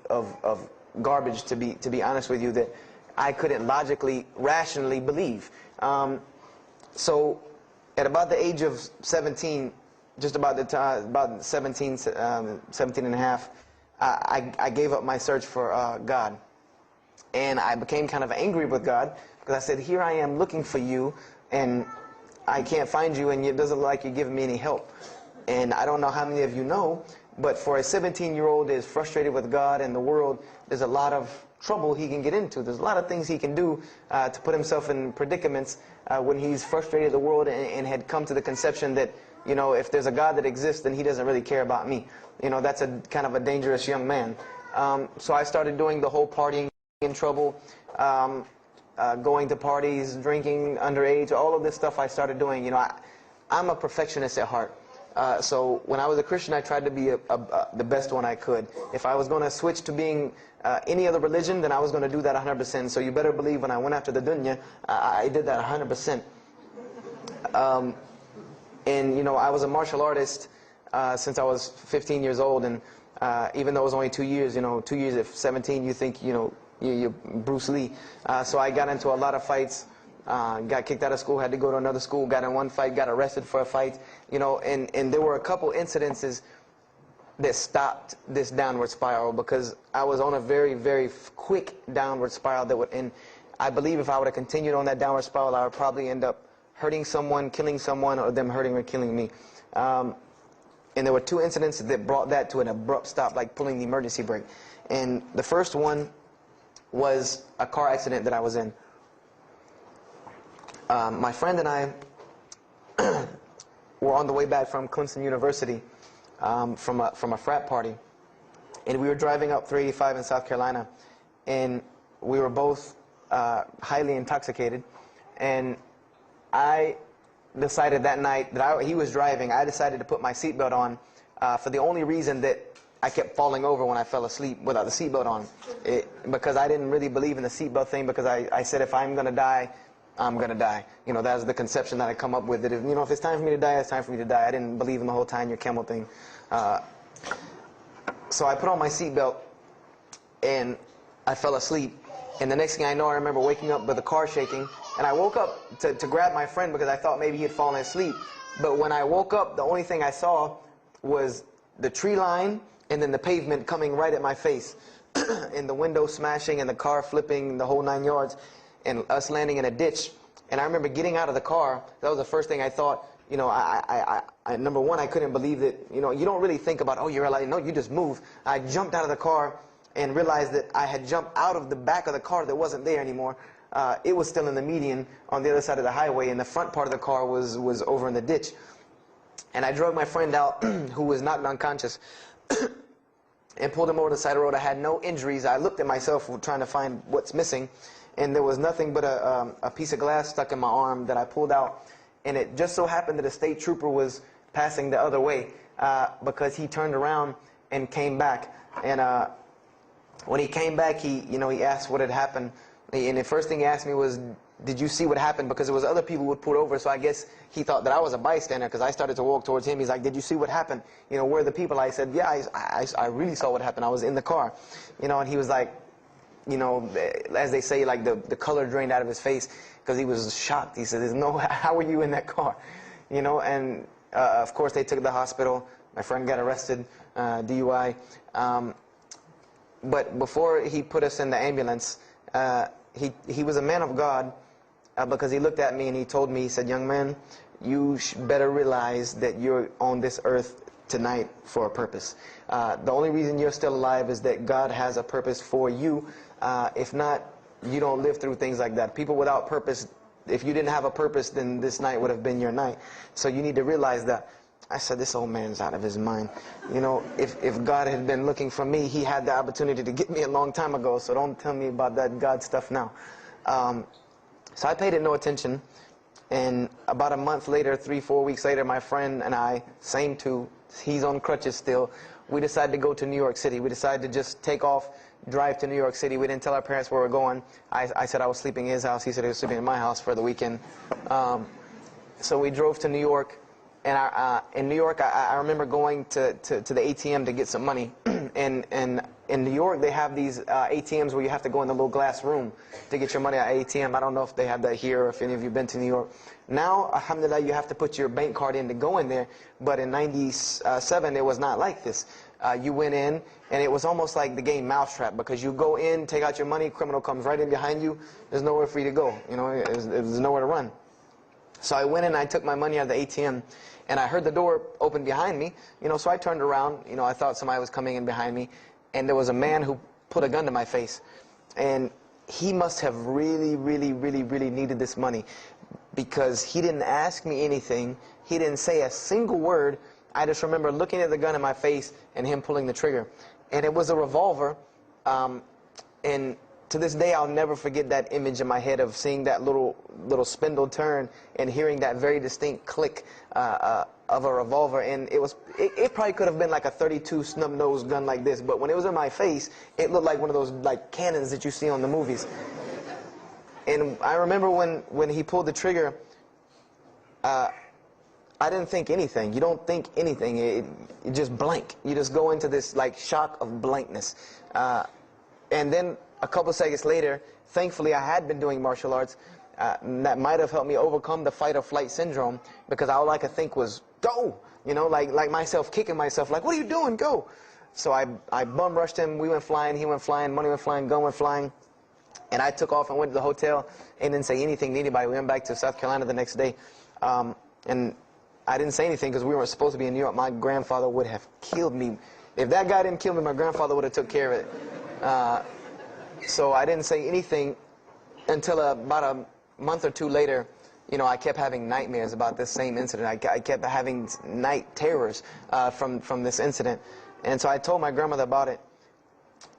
[SPEAKER 1] garbage, to be honest with you, that I couldn't logically, rationally believe. So at about the age of 17, just about the time, about 17 and a half, I gave up my search for God. And I became kind of angry with God, because I said, here I am looking for you, and I can't find you, and it doesn't look like you're giving me any help. And I don't know how many of you know, but for a 17-year-old that is frustrated with God and the world, there's a lot of trouble he can get into. There's a lot of things he can do to put himself in predicaments when he's frustrated the world and had come to the conception that, you know, if there's a God that exists, then He doesn't really care about me. You know, that's a kind of a dangerous young man. So I started doing the whole partying in trouble, going to parties, drinking underage, all of this stuff I started doing. You know, I'm a perfectionist at heart. So when I was a Christian, I tried to be the best one I could. If I was going to switch to being any other religion, then I was going to do that 100%. So you better believe when I went after the dunya, I did that 100%. And, you know, I was a martial artist since I was 15 years old. And even though it was only 2 years, you know, 2 years at 17, you think, you know, you're Bruce Lee. So I got into a lot of fights. Got kicked out of school, had to go to another school, got in one fight, got arrested for a fight, you know, and there were a couple incidences that stopped this downward spiral, because I was on a very, very quick downward spiral that would end. I believe if I would have continued on that downward spiral, I would probably end up hurting someone, killing someone, or them hurting or killing me. And there were two incidents that brought that to an abrupt stop, like pulling the emergency brake. And the first one was a car accident that I was in. My friend and I were on the way back from Clemson University from a frat party, and we were driving up 385 in South Carolina, and we were both highly intoxicated. And I decided that night that he was driving, I decided to put my seatbelt on for the only reason that I kept falling over when I fell asleep without the seatbelt on. Because I didn't really believe in the seatbelt thing, because I said, if I'm going to die, I'm going to die. You know, that's the conception that I come up with. That if, you know, if it's time for me to die, it's time for me to die. I didn't believe in the whole tying your camel thing. So I put on my seatbelt, and I fell asleep. And the next thing I know, I remember waking up with the car shaking. And I woke up to grab my friend, because I thought maybe he had fallen asleep. But when I woke up, the only thing I saw was the tree line and then the pavement coming right at my face. And the window smashing and the car flipping, the whole 9 yards. And us landing in a ditch. And I remember getting out of the car. That was the first thing I thought. You know, number one, I couldn't believe that, you know, you don't really think about, oh, you're alive. No, you just move. I jumped out of the car and realized that I had jumped out of the back of the car that wasn't there anymore. It was still in the median on the other side of the highway, and the front part of the car was over in the ditch. And I drug my friend out, who was knocked unconscious, and pulled him over to the side of the road. I had no injuries. I looked at myself trying to find what's missing, and there was nothing but a piece of glass stuck in my arm that I pulled out. And it just so happened that a state trooper was passing the other way, because he turned around and came back. And when he came back, he asked what had happened. And the first thing he asked me was, did you see what happened? Because there was other people who would pull over, so I guess he thought that I was a bystander, because I started to walk towards him. He's like, did you see what happened? Where are the people? I said, yeah, I really saw what happened. I was in the car. And he was like, as they say, like the color drained out of his face, because he was shocked. He said, how were you in that car? And of course they took to the hospital. My friend got arrested, DUI. But before he put us in the ambulance, he was a man of God, because he looked at me and he told me, he said, young man, you better realize that you're on this earth tonight for a purpose. The only reason you're still alive is that God has a purpose for you. If not, you don't live through things like that. People without purpose, if you didn't have a purpose, then this night would have been your night. So you need to realize that. I said, this old man's out of his mind. If God had been looking for me, he had the opportunity to get me a long time ago, so don't tell me about that God stuff now. So I paid it no attention, and about a month later, 3-4 weeks later, my friend and I, same two, he's on crutches still, we decided to go to New York City. We decided to just take off, drive to New York City. We didn't tell our parents where we were going. I said I was sleeping in his house. He said he was sleeping in my house for the weekend. So we drove to New York. And in New York, I remember going to the ATM to get some money. And in New York, they have these ATMs where you have to go in the little glass room to get your money at ATM. I don't know if they have that here or if any of you have been to New York. Now, alhamdulillah, you have to put your bank card in to go in there. But in '97, it was not like this. You went in, and it was almost like the game Mousetrap, because you go in, take out your money, criminal comes right in behind you. There's nowhere for you to go. There's nowhere to run. So I went in, I took my money out of the ATM, and I heard the door open behind me. So I turned around. I thought somebody was coming in behind me, and there was a man who put a gun to my face. And he must have really, really, really, really needed this money, because he didn't ask me anything. He didn't say a single word. I just remember looking at the gun in my face and him pulling the trigger. And it was a revolver. And to this day, I'll never forget that image in my head of seeing that little spindle turn and hearing that very distinct click of a revolver. And it probably could have been like a .32 snub-nosed gun like this, but when it was in my face, it looked like one of those like cannons that you see on the movies. And I remember when he pulled the trigger, I didn't think anything. You don't think anything. You just blank. You just go into this like shock of blankness. And then a couple seconds later, thankfully I had been doing martial arts. That might have helped me overcome the fight or flight syndrome, because all I could think was, go! Like myself kicking myself, like, what are you doing? Go! So I bum rushed him. We went flying, he went flying, money went flying, gun went flying. And I took off and went to the hotel and didn't say anything to anybody. We went back to South Carolina the next day. And I didn't say anything because we weren't supposed to be in New York. My grandfather would have killed me. If that guy didn't kill me, my grandfather would have took care of it. So I didn't say anything until about a month or two later. I kept having nightmares about this same incident. I kept having night terrors from this incident. And so I told my grandmother about it.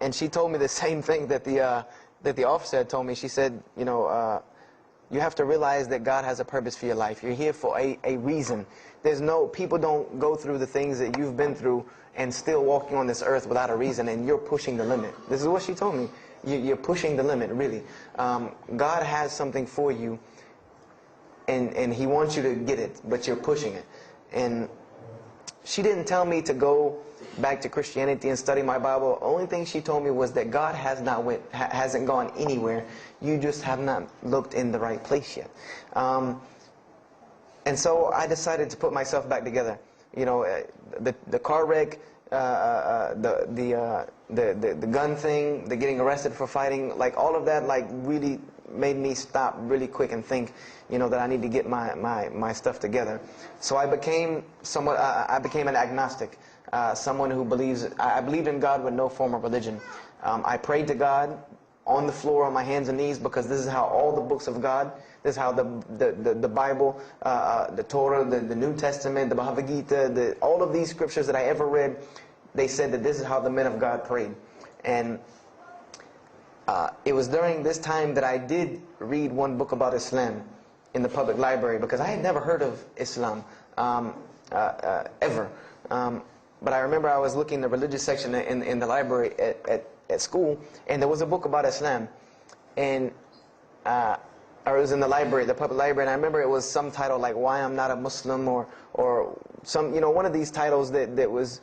[SPEAKER 1] And she told me the same thing that the officer had told me. She said, you have to realize that God has a purpose for your life. You're here for a reason. People don't go through the things that you've been through and still walking on this earth without a reason, and you're pushing the limit. This is what she told me. You're pushing the limit, really. God has something for you, and He wants you to get it, but you're pushing it. And she didn't tell me to go back to Christianity and study my Bible. The only thing she told me was that God hasn't gone anywhere. You just have not looked in the right place yet. And so I decided to put myself back together. The car wreck, the gun thing, the getting arrested for fighting, like all of that, like really made me stop really quick and think, that I need to get my stuff together. So I became an agnostic, someone who believes. I believed in God with no form of religion. I prayed to God on the floor on my hands and knees, because this is how all the books of God, this is how the Bible, the Torah, the New Testament, the Bhagavad Gita, all of these scriptures that I ever read, they said that this is how the men of God prayed. And it was during this time that I did read one book about Islam in the public library, because I had never heard of Islam ever. But I remember I was looking in the religious section in the library at school, and there was a book about Islam, and or it was in the library, the public library, and I remember it was some title like "Why I'm Not a Muslim," or some, you know, one of these titles that was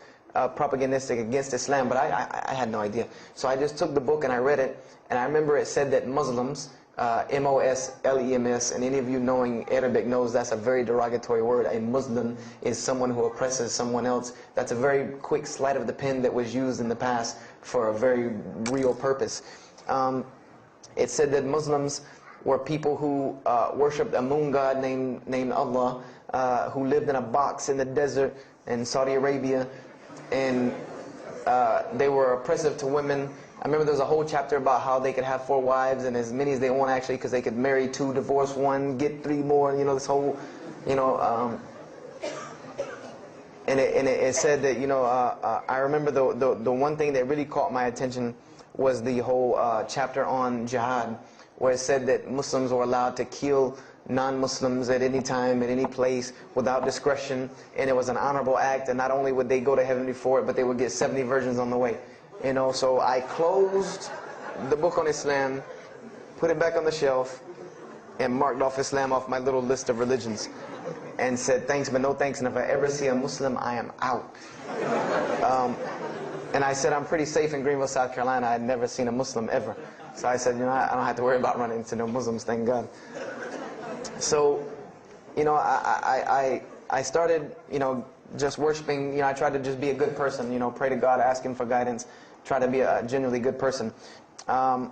[SPEAKER 1] propagandistic against Islam, but I had no idea. So I just took the book and I read it, and I remember it said that Muslims, M-O-S-L-E-M-S, and any of you knowing Arabic knows that's a very derogatory word. A Muslim is someone who oppresses someone else. That's a very quick sleight of the pen that was used in the past for a very real purpose. It said that Muslims were people who worshipped a moon god named Allah, who lived in a box in the desert in Saudi Arabia, and they were oppressive to women. I remember there was a whole chapter about how they could have 4 wives and as many as they want, actually, because they could marry 2, divorce 1, get 3 more, you know, this whole, you know, and it said that, you know, I remember the one thing that really caught my attention was the whole chapter on jihad, where it said that Muslims were allowed to kill non-Muslims at any time, at any place, without discretion, and it was an honorable act, and not only would they go to heaven before it, but they would get 70 virgins on the way. You know, so I closed the book on Islam, put it back on the shelf, and marked off Islam off my little list of religions, and said thanks but no thanks, and if I ever see a Muslim, I am out. And I said I'm pretty safe in Greenville, South Carolina. I had never seen a Muslim ever. So I said, you know, I don't have to worry about running into no Muslims, thank God. So, you know, I started, you know, just worshiping. You know, I tried to just be a good person, you know, pray to God, ask Him for guidance, try to be a genuinely good person. And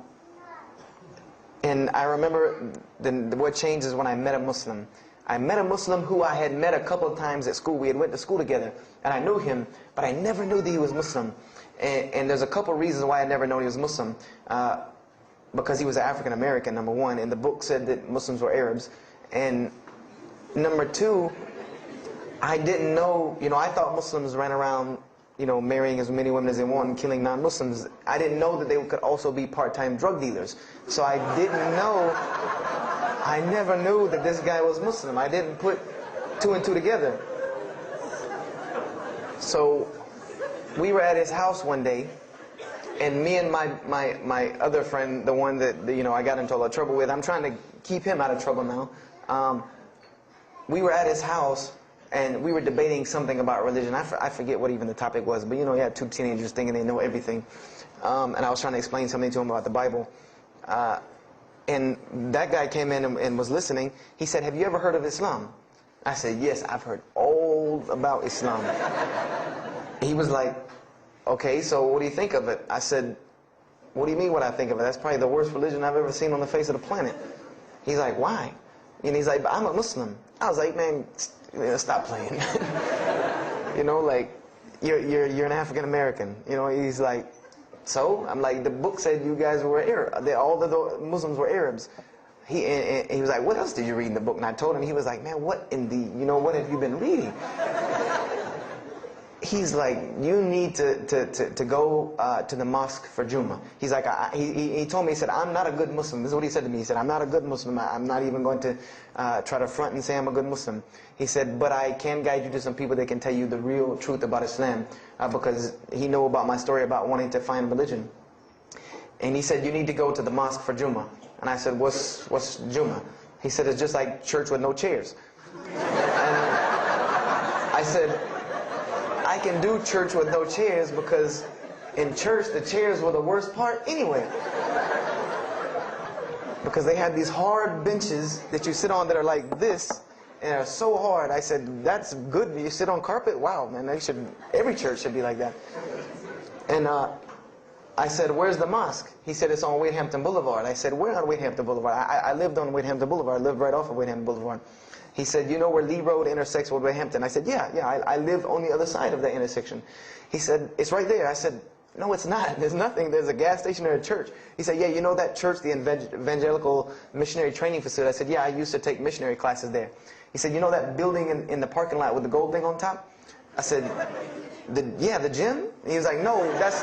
[SPEAKER 1] I remember what changed is when I met a Muslim. I met a Muslim who I had met a couple of times at school. We had went to school together, and I knew him, but I never knew that he was Muslim. And there's a couple of reasons why I never known he was Muslim. Because he was African American, number one, and the book said that Muslims were Arabs. And number two, I didn't know, you know, I thought Muslims ran around, you know, marrying as many women as they want and killing non-Muslims. I didn't know that they could also be part-time drug dealers. So I didn't know, I never knew that this guy was Muslim. I didn't put 2 and 2 together. So we were at his house one day, and me and my other friend, the one that, you know, I got into a lot of trouble with, I'm trying to keep him out of trouble now. We were at his house, and we were debating something about religion. I forget what even the topic was, but you know, you had 2 teenagers thinking they know everything. And I was trying to explain something to him about the Bible. And that guy came in and was listening. He said, "Have you ever heard of Islam?" I said, "Yes, I've heard all about Islam." He was like, "Okay, so what do you think of it?" I said, "What do you mean what I think of it? That's probably the worst religion I've ever seen on the face of the planet." He's like, "Why?" And he's like, "But I'm a Muslim." I was like, "Man, stop playing." You know, like, you're an African American. You know, he's like, "So?" I'm like, "The book said you guys were Arab. All the Muslims were Arabs." He was like, "What else did you read in the book?" And I told him. He was like, "Man, what in the, you know, what have you been reading?" He's like, "You need to go to the mosque for Jummah." He's like, he told me, he said, "I'm not a good Muslim." This is what he said to me. He said, "I'm not a good Muslim. I'm not even going to try to front and say I'm a good Muslim." He said, "But I can guide you to some people that can tell you the real truth about Islam," because he knew about my story about wanting to find religion. And he said, "You need to go to the mosque for Jummah." And I said, What's Jummah?" He said, "It's just like church with no chairs." And I said, "I can do church with no chairs because in church the chairs were the worst part anyway." Because they had these hard benches that you sit on that are like this, and they're so hard. I said, "That's good. You sit on carpet? Wow, man, every church should be like that." And I said, "Where's the mosque?" He said, "It's on Wadehampton Boulevard." I said, "Where on Wadehampton Boulevard?" I lived on Wadehampton Boulevard. I lived right off of Wadehampton Boulevard. He said, "You know where Lee Road intersects with Wadehampton?" I said, Yeah, I live on the other side of that intersection." He said, "It's right there." I said, No, it's not. There's nothing. There's a gas station or a church. He said, yeah, you know that church, the Evangelical Missionary Training Facility? I said, yeah, I used to take missionary classes there. He said, you know that building in the parking lot with the gold thing on top? I said, yeah, the gym? And he was like, no, that's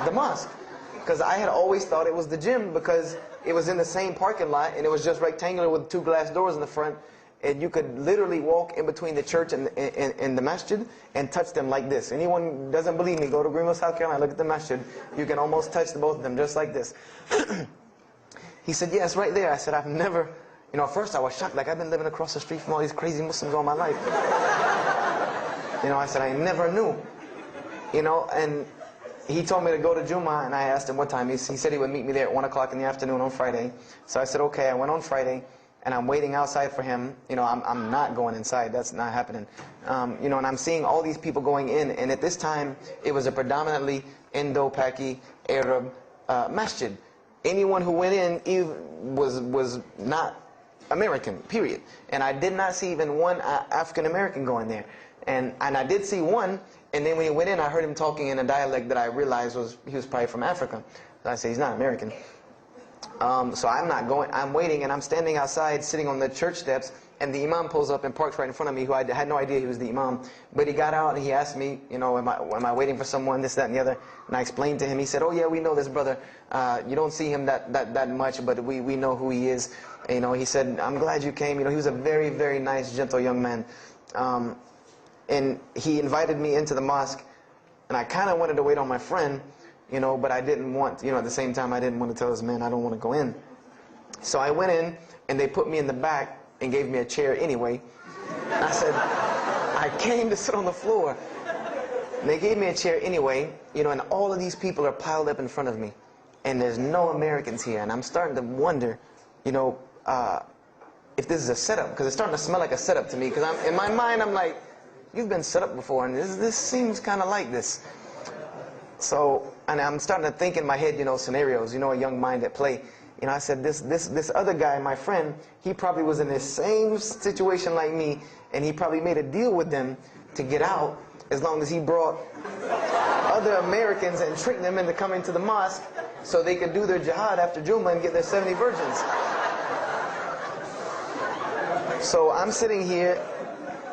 [SPEAKER 1] the mosque. Because I had always thought it was the gym because it was in the same parking lot and it was just rectangular with 2 glass doors in the front. And you could literally walk in between the church and the masjid and touch them like this. Anyone doesn't believe me, go to Greenville, South Carolina, look at the masjid. You can almost touch both of them just like this. He said, yeah, it's right there. I said, I've never, you know, at first I was shocked. Like, I've been living across the street from all these crazy Muslims all my life. You know, I said, I never knew. You know, and he told me to go to Jummah, and I asked him what time. He said he would meet me there at 1 o'clock in the afternoon on Friday. So I said, okay. I went on Friday, and I'm waiting outside for him. You know, I'm not going inside. That's not happening. You know, and I'm seeing all these people going in. And at this time, it was a predominantly Indo-Paki Arab masjid. Anyone who went in was not American, period. And I did not see even one African-American going there. And I did see one. And then when he went in, I heard him talking in a dialect that I realized he was probably from Africa. So I said, he's not American. So I'm not going. I'm waiting, and I'm standing outside, sitting on the church steps, and the imam pulls up and parks right in front of me, who I had no idea he was the imam. But he got out, and he asked me, you know, am I waiting for someone, this, that, and the other? And I explained to him. He said, oh, yeah, we know this brother. You don't see him that much, but we know who he is. And, you know, he said, I'm glad you came. You know, he was a very, very nice, gentle young man. And he invited me into the mosque, and I kind of wanted to wait on my friend, you know, but I didn't want, you know, at the same time, I didn't want to tell this man I don't want to go in. So I went in, and they put me in the back and gave me a chair anyway. And I said, I came to sit on the floor. And they gave me a chair anyway, you know, and all of these people are piled up in front of me. And there's no Americans here, and I'm starting to wonder, you know, if this is a setup, because it's starting to smell like a setup to me, because in my mind, I'm like, you've been set up before, and this seems kind of like this. So, and I'm starting to think in my head, you know, scenarios, you know, a young mind at play. You know, I said, this other guy, my friend, he probably was in the same situation like me, and he probably made a deal with them to get out as long as he brought other Americans and tricked them into coming to the mosque so they could do their jihad after Jummah and get their 70 virgins. So I'm sitting here,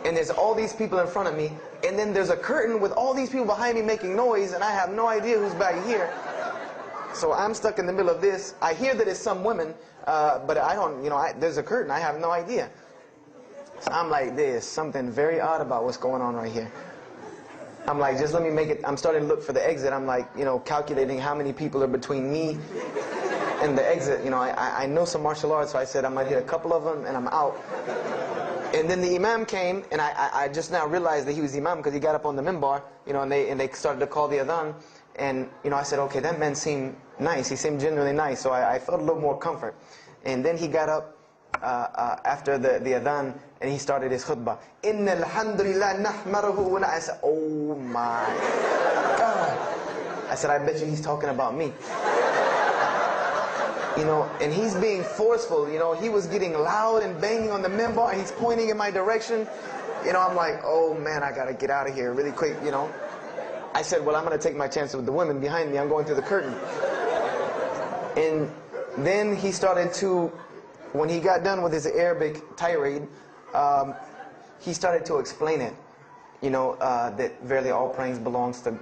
[SPEAKER 1] and there's all these people in front of me, and then there's a curtain with all these people behind me making noise, and I have no idea who's back here. So I'm stuck in the middle of this. I hear that it's some women, but I don't, you know, there's a curtain. I have no idea. So I'm like, there's something very odd about what's going on right here. I'm like, just let me make it. I'm starting to look for the exit. I'm like, you know, calculating how many people are between me and the exit. You know, I know some martial arts, so I said I might hit a couple of them, and I'm out. And then the imam came, and I just now realized that he was the imam because he got up on the minbar, you know, and they started to call the adhan. And, you know, I said, okay, that man seemed nice. He seemed genuinely nice, so I felt a little more comfort. And then he got up after the adhan, and he started his khutbah. Inna alhamdulillah nahmaruhu wa I said, oh my God. I said, I bet you he's talking about me. You know, and he's being forceful. You know, he was getting loud and banging on the minbar, and he's pointing in my direction. You know, I'm like, oh man, I gotta get out of here really quick, you know. I said, well, I'm gonna take my chances with the women behind me. I'm going through the curtain. And then he started to, when he got done with his Arabic tirade, he started to explain it. You know, that verily all praise belongs to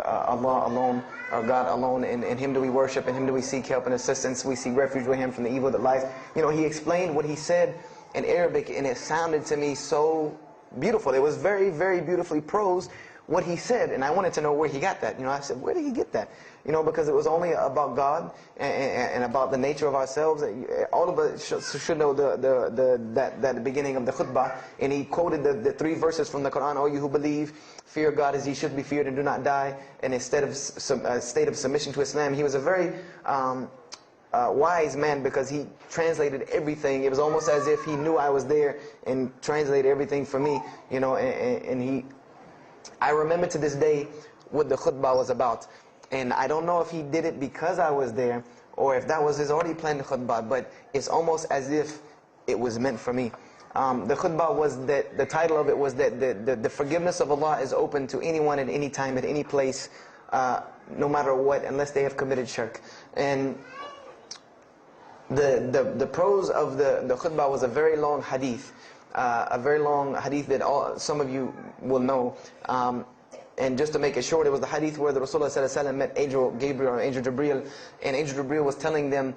[SPEAKER 1] Allah alone, or God alone, and Him do we worship, and Him do we seek help and assistance. We seek refuge with Him from the evil that lies. You know, he explained what he said in Arabic, and it sounded to me so beautiful. It was very, very beautifully prosed, what he said, and I wanted to know where he got that. You know, I said, where did he get that? You know, because it was only about God and about the nature of ourselves. All of us should know that beginning of the khutbah, and he quoted the 3 verses from the Quran. O you who believe, fear God as ye should be feared and do not die. And instead of a state of submission to Islam, he was a very wise man because he translated everything. It was almost as if he knew I was there and translated everything for me. You know, I remember to this day what the khutbah was about. And I don't know if he did it because I was there or if that was his already planned khutbah, but it's almost as if it was meant for me. The khutbah was that, the title of it was that the forgiveness of Allah is open to anyone at any time, at any place, no matter what, unless they have committed shirk. And the prose of the khutbah was a very long hadith. That some of you will know. And just to make it short, it was the hadith where the Rasulullah ﷺ met Angel Gabriel or Angel Jibreel, and Angel Jibreel was telling them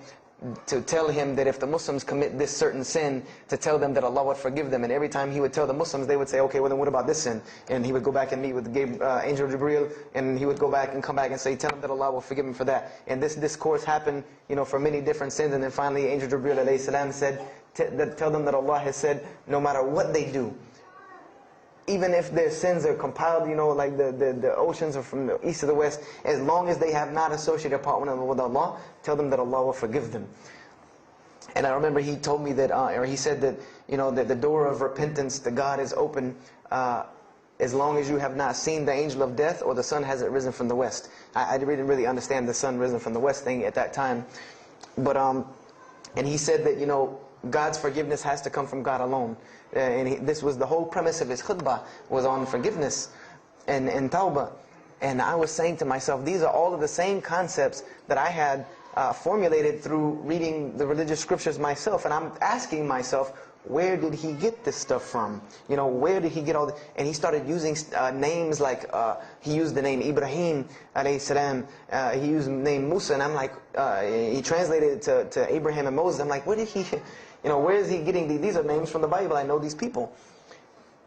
[SPEAKER 1] to tell him that if the Muslims commit this certain sin, to tell them that Allah would forgive them. And every time he would tell the Muslims, they would say, okay, well then what about this sin? And he would go back and meet with Angel Jibreel, and he would go back and come back and say, tell them that Allah will forgive him for that. And this discourse happened, for many different sins. And then finally Angel Jibreel alayhi salam said, tell them that Allah has said, no matter what they do, even if their sins are compiled, like the oceans are from the east to the west, as long as they have not associated a partner with Allah, tell them that Allah will forgive them. And I remember he told me that, or he said that, that the door of repentance to God is open as long as you have not seen the angel of death or the sun hasn't risen from the west. I didn't really understand the sun risen from the west thing at that time. But, and he said that, God's forgiveness has to come from God alone. And this was the whole premise of his khutbah, was on forgiveness and tawbah. And I was saying to myself, these are all of the same concepts that I had formulated through reading the religious scriptures myself. And I'm asking myself, where did he get this stuff from? Where did he get all this? And he started using names like, he used the name Ibrahim alayhi salam, he used the name Musa, and I'm like, he translated it to Abraham and Moses. I'm like, where did he, where is he getting these? These are names from the Bible. I know these people.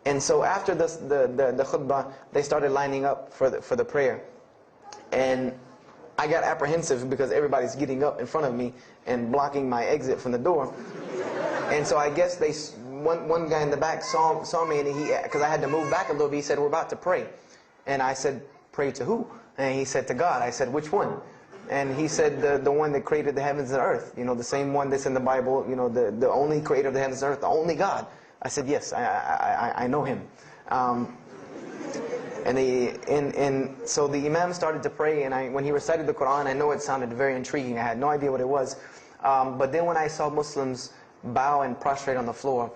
[SPEAKER 1] And so after the khutbah, they started lining up for the prayer. And I got apprehensive because everybody's getting up in front of me and blocking my exit from the door. And so I guess one guy in the back saw me, and because I had to move back a little bit, he said, we're about to pray. And I said, pray to who? And he said, to God. I said, which one? And he said, the one that created the heavens and earth. The same one that's in the Bible, the only creator of the heavens and earth, the only God. I said, yes, I know him. And so the Imam started to pray, and when he recited the Quran, I know it sounded very intriguing. I had no idea what it was. But then when I saw Muslims bow and prostrate on the floor,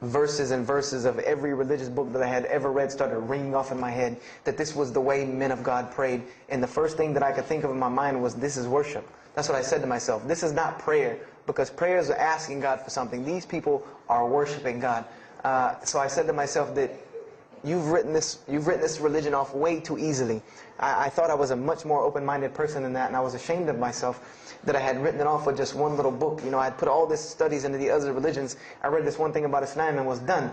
[SPEAKER 1] verses and verses of every religious book that I had ever read started ringing off in my head, that this was the way men of God prayed. And the first thing that I could think of in my mind was, this is worship. That's what I said to myself. This is not prayer, because prayers are asking God for something. These people are worshiping God. So I said to myself that you've written this religion off way too easily. I thought I was a much more open-minded person than that, and I was ashamed of myself that I had written it off with just one little book. I had put all these studies into the other religions. I read this one thing about Islam and was done.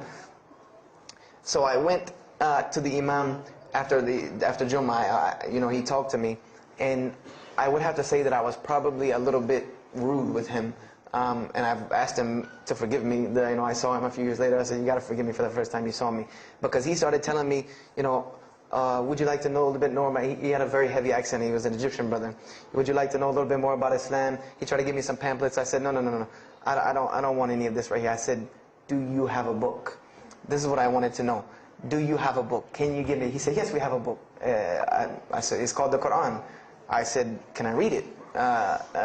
[SPEAKER 1] So I went to the Imam after Jummah. He talked to me, and I would have to say that I was probably a little bit rude with him. And I've asked him to forgive me. I saw him a few years later. I said, you got to forgive me for the first time you saw me. Because he started telling me, would you like to know a little bit more about, he had a very heavy accent. He was an Egyptian brother. Would you like to know a little bit more about Islam? He tried to give me some pamphlets. I said, no. I don't want any of this right here. I said, do you have a book? This is what I wanted to know. Do you have a book? Can you give me? He said, yes, we have a book. I said, it's called the Quran. I said, can I read it?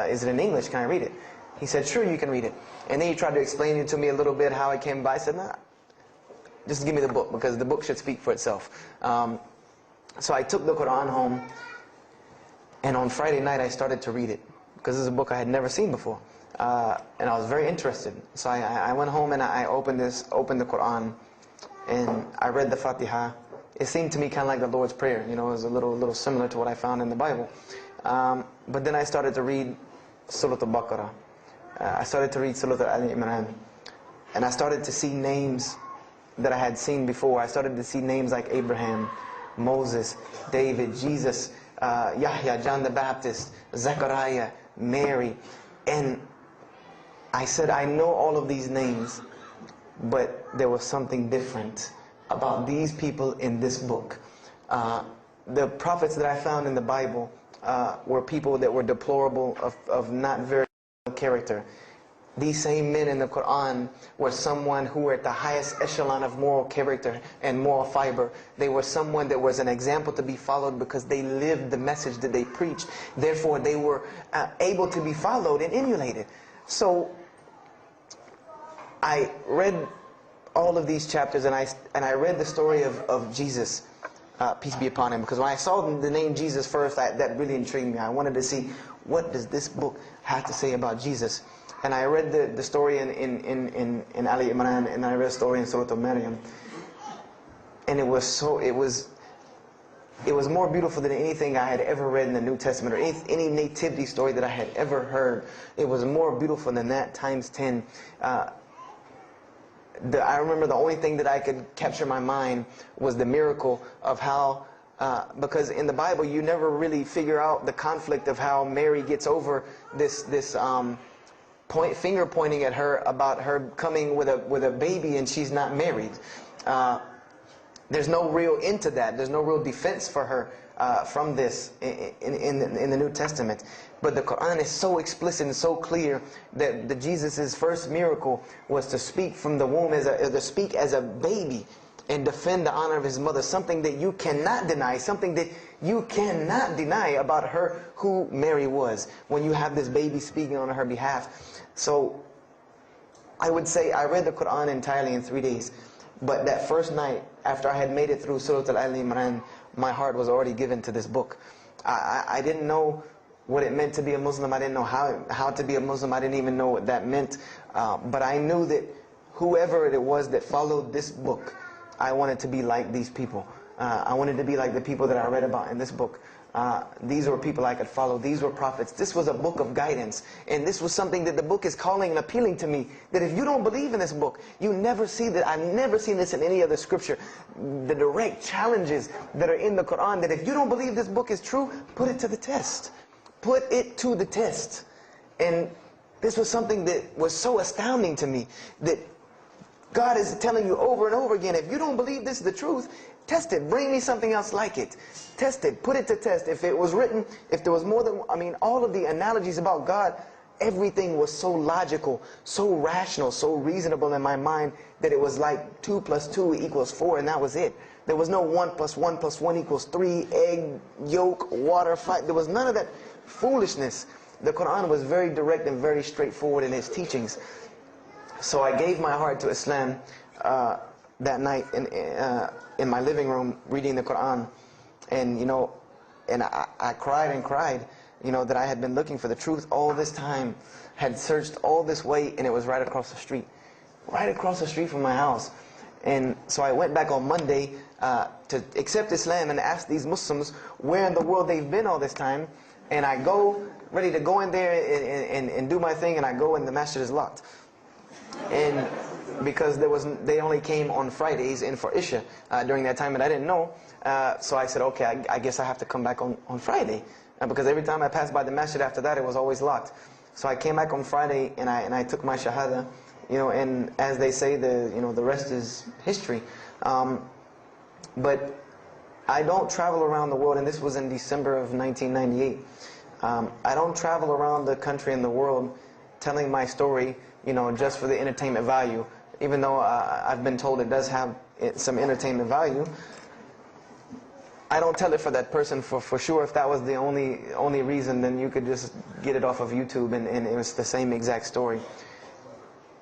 [SPEAKER 1] Is it in English? Can I read it? He said, sure, you can read it. And then he tried to explain it to me a little bit, how it came by. I said, nah, just give me the book, because the book should speak for itself. So I took the Quran home, and on Friday night I started to read it, because this is a book I had never seen before. And I was very interested. So I went home and I opened the Quran, and I read the Fatiha. It seemed to me kind of like the Lord's Prayer. It was a little similar to what I found in the Bible. But then I started to read Surah Al-Baqarah. I started to read Surah Al-Imran, and I started to see names that I had seen before. I started to see names like Abraham, Moses, David, Jesus, Yahya, John the Baptist, Zechariah, Mary. And I said, I know all of these names, but there was something different about these people in this book. The prophets that I found in the Bible were people that were deplorable, of not very good character. These same men in the Quran were someone who were at the highest echelon of moral character and moral fiber. They were someone that was an example to be followed because they lived the message that they preached. Therefore, they were able to be followed and emulated. So I read all of these chapters, and I read the story of Jesus. peace be upon him. Because when I saw the name Jesus first, that really intrigued me. I wanted to see, what does this book have to say about Jesus? And I read the story in Ali Imran, and I read a story in Surah Maryam. And it was more beautiful than anything I had ever read in the New Testament, or any nativity story that I had ever heard. It was more beautiful than that, times 10. I remember the only thing that I could capture in my mind was the miracle of how, because in the Bible you never really figure out the conflict of how Mary gets over this finger pointing at her about her coming with a baby and she's not married. There's no real end to that. There's no real defense for her from this in the New Testament. But the Quran is so explicit and so clear that Jesus' first miracle was to speak from the womb, to speak as a baby and defend the honor of his mother. Something that you cannot deny. Something that you cannot deny about her, who Mary was, when you have this baby speaking on her behalf. So I would say I read the Quran entirely in 3 days. But that first night, after I had made it through Surah Al-Imran, my heart was already given to this book. I didn't know what it meant to be a Muslim. I didn't know how to be a Muslim. I didn't even know what that meant. But I knew that whoever it was that followed this book, I wanted to be like these people. I wanted to be like the people that I read about in this book. These were people I could follow. These were prophets. This was a book of guidance. And this was something that the book is calling and appealing to me. That if you don't believe in this book, you never see that. I've never seen this in any other scripture. The direct challenges that are in the Quran, that if you don't believe this book is true, put it to the test. Put it to the test. And this was something that was so astounding to me, that God is telling you over and over again, if you don't believe this is the truth, test it. Bring me something else like it. Test it. Put it to test. If it was written, if there was more than, all of the analogies about God, everything was so logical, so rational, so reasonable in my mind, that it was like 2 + 2 = 4, and that was it. There was no 1 + 1 + 1 = 3, egg, yolk, water, fight. There was none of that foolishness. The Quran was very direct and very straightforward in its teachings. So I gave my heart to Islam that night in my living room, reading the Quran. And I cried and cried, that I had been looking for the truth all this time, had searched all this way, and it was right across the street. Right across the street from my house. And so I went back on Monday to accept Islam and ask these Muslims where in the world they've been all this time. And I go, ready to go in there and do my thing, and I go and the masjid is locked. And because they only came on Fridays in for Isha during that time, and I didn't know. So I said, okay, I guess I have to come back on Friday. Because every time I passed by the masjid after that, it was always locked. So I came back on Friday, and I took my Shahada. And as they say, the rest is history. But I don't travel around the world, and this was in December of 1998. I don't travel around the country and the world telling my story, just for the entertainment value. Even though I've been told it does have some entertainment value, I don't tell it for that person for sure. If that was the only reason, then you could just get it off of YouTube and it was the same exact story.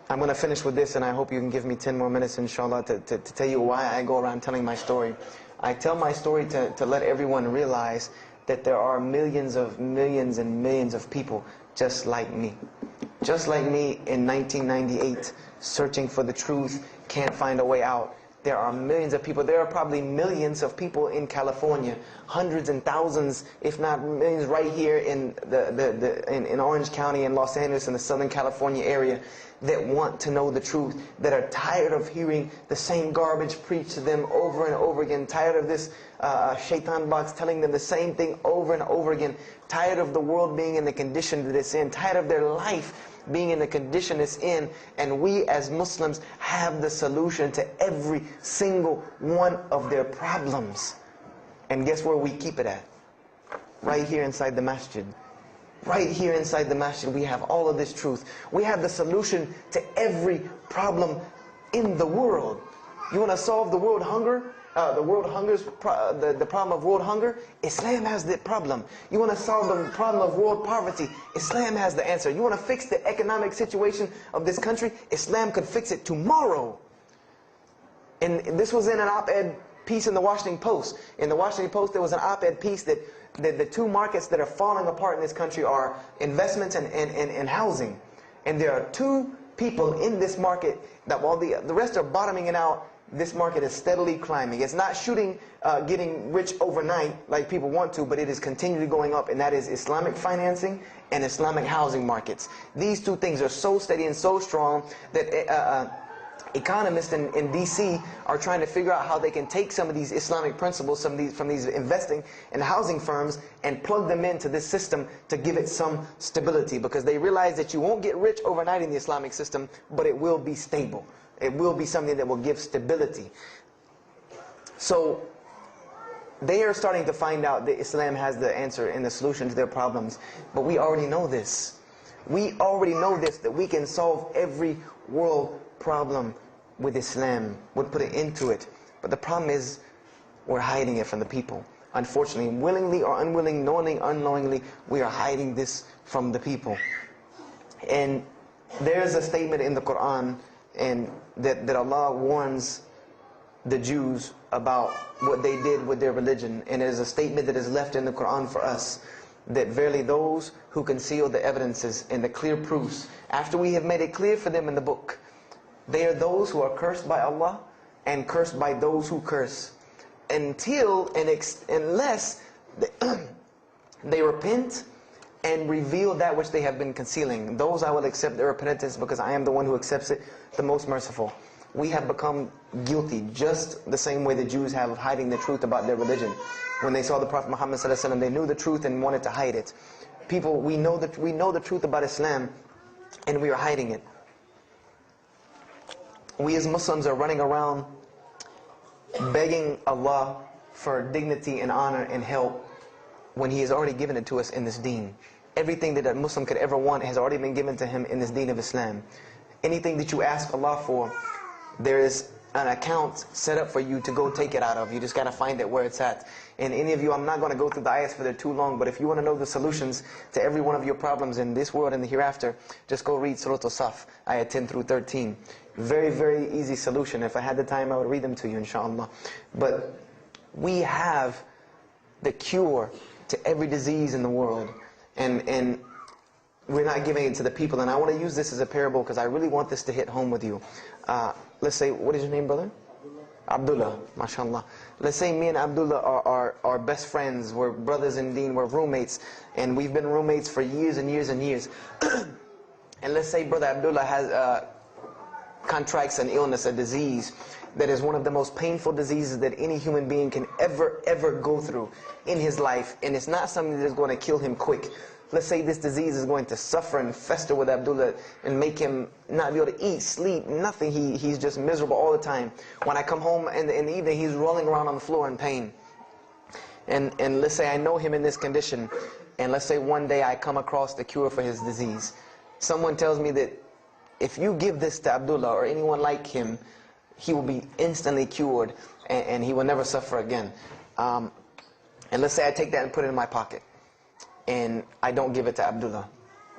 [SPEAKER 1] I'm going to finish with this, and I hope you can give me 10 more minutes, inshallah, to tell you why I go around telling my story. I tell my story to let everyone realize that there are millions and millions of people just like me. Just like me in 1998, searching for the truth, can't find a way out. There are millions of people. There are probably millions of people in California, hundreds and thousands, if not millions, right here in in Orange County and Los Angeles in the Southern California area, that want to know the truth, that are tired of hearing the same garbage preached to them over and over again, tired of this shaitan box telling them the same thing over and over again, tired of the world being in the condition that it's in, tired of their life being in the condition it's in. And we as Muslims have the solution to every single one of their problems. And guess where we keep it at? Right here inside the masjid. Right here inside the masjid, we have all of this truth. We have the solution to every problem in the world. You want to solve the world hunger? The problem of world hunger? Islam has the problem. You want to solve the problem of world poverty? Islam has the answer. You want to fix the economic situation of this country? Islam could fix it tomorrow. And this was in an op-ed piece in the Washington Post. In the Washington Post, there was an op-ed piece that the two markets that are falling apart in this country are investments and housing. And there are two people in this market that while the rest are bottoming it out, this market is steadily climbing. It's not getting rich overnight like people want to, but it is continually going up, and that is Islamic financing and Islamic housing markets. These two things are so steady and so strong that economists in D.C. are trying to figure out how they can take some of these Islamic principles, from these investing and housing firms, and plug them into this system to give it some stability, because they realize that you won't get rich overnight in the Islamic system, but it will be stable. It will be something that will give stability. So they are starting to find out that Islam has the answer and the solution to their problems. But we already know this. We already know this, that we can solve every world problem with Islam, would put it into it. But the problem is, we're hiding it from the people. Unfortunately, willingly or unwilling, knowingly, unknowingly, we are hiding this from the people. And there's a statement in the Quran and that Allah warns the Jews about what they did with their religion. And it is a statement that is left in the Quran for us, that verily those who conceal the evidences and the clear proofs, after we have made it clear for them in the book, they are those who are cursed by Allah and cursed by those who curse, unless they repent and reveal that which they have been concealing. Those I will accept their repentance, because I am the one who accepts it, the most merciful. We have become guilty just the same way the Jews have of hiding the truth about their religion. When they saw the Prophet Muhammad ﷺ, they knew the truth and wanted to hide it. People, we know the truth about Islam, and we are hiding it. We as Muslims are running around begging Allah for dignity and honor and help, when He has already given it to us in this deen. Everything that a Muslim could ever want has already been given to him in this deen of Islam. Anything that you ask Allah for, there is an account set up for you to go take it out of. You just got to find it where it's at. And any of you, I'm not going to go through the ayahs for they're too long, but if you want to know the solutions to every one of your problems in this world and the hereafter, just go read Surah Al-Saf, ayah 10 through 13. Very, very easy solution. If I had the time, I would read them to you, inshallah. But we have the cure to every disease in the world, and we're not giving it to the people. And I want to use this as a parable, because I really want this to hit home with you. Let's say, what is your name, brother? Abdullah, mashallah. Let's say me and Abdullah are best friends, we're brothers in deen, we're roommates, and we've been roommates for years and years and years. And let's say brother Abdullah has contracts an illness, a disease that is one of the most painful diseases that any human being can ever go through in his life, and it's not something that is going to kill him quick. Let's say this disease is going to suffer and fester with Abdullah and make him not be able to eat, sleep, nothing. He's just miserable all the time. When I come home in the evening, he's rolling around on the floor in pain. And let's say I know him in this condition, and let's say one day I come across the cure for his disease. Someone tells me that if you give this to Abdullah or anyone like him, he will be instantly cured and he will never suffer again. And let's say I take that and put it in my pocket, and I don't give it to Abdullah.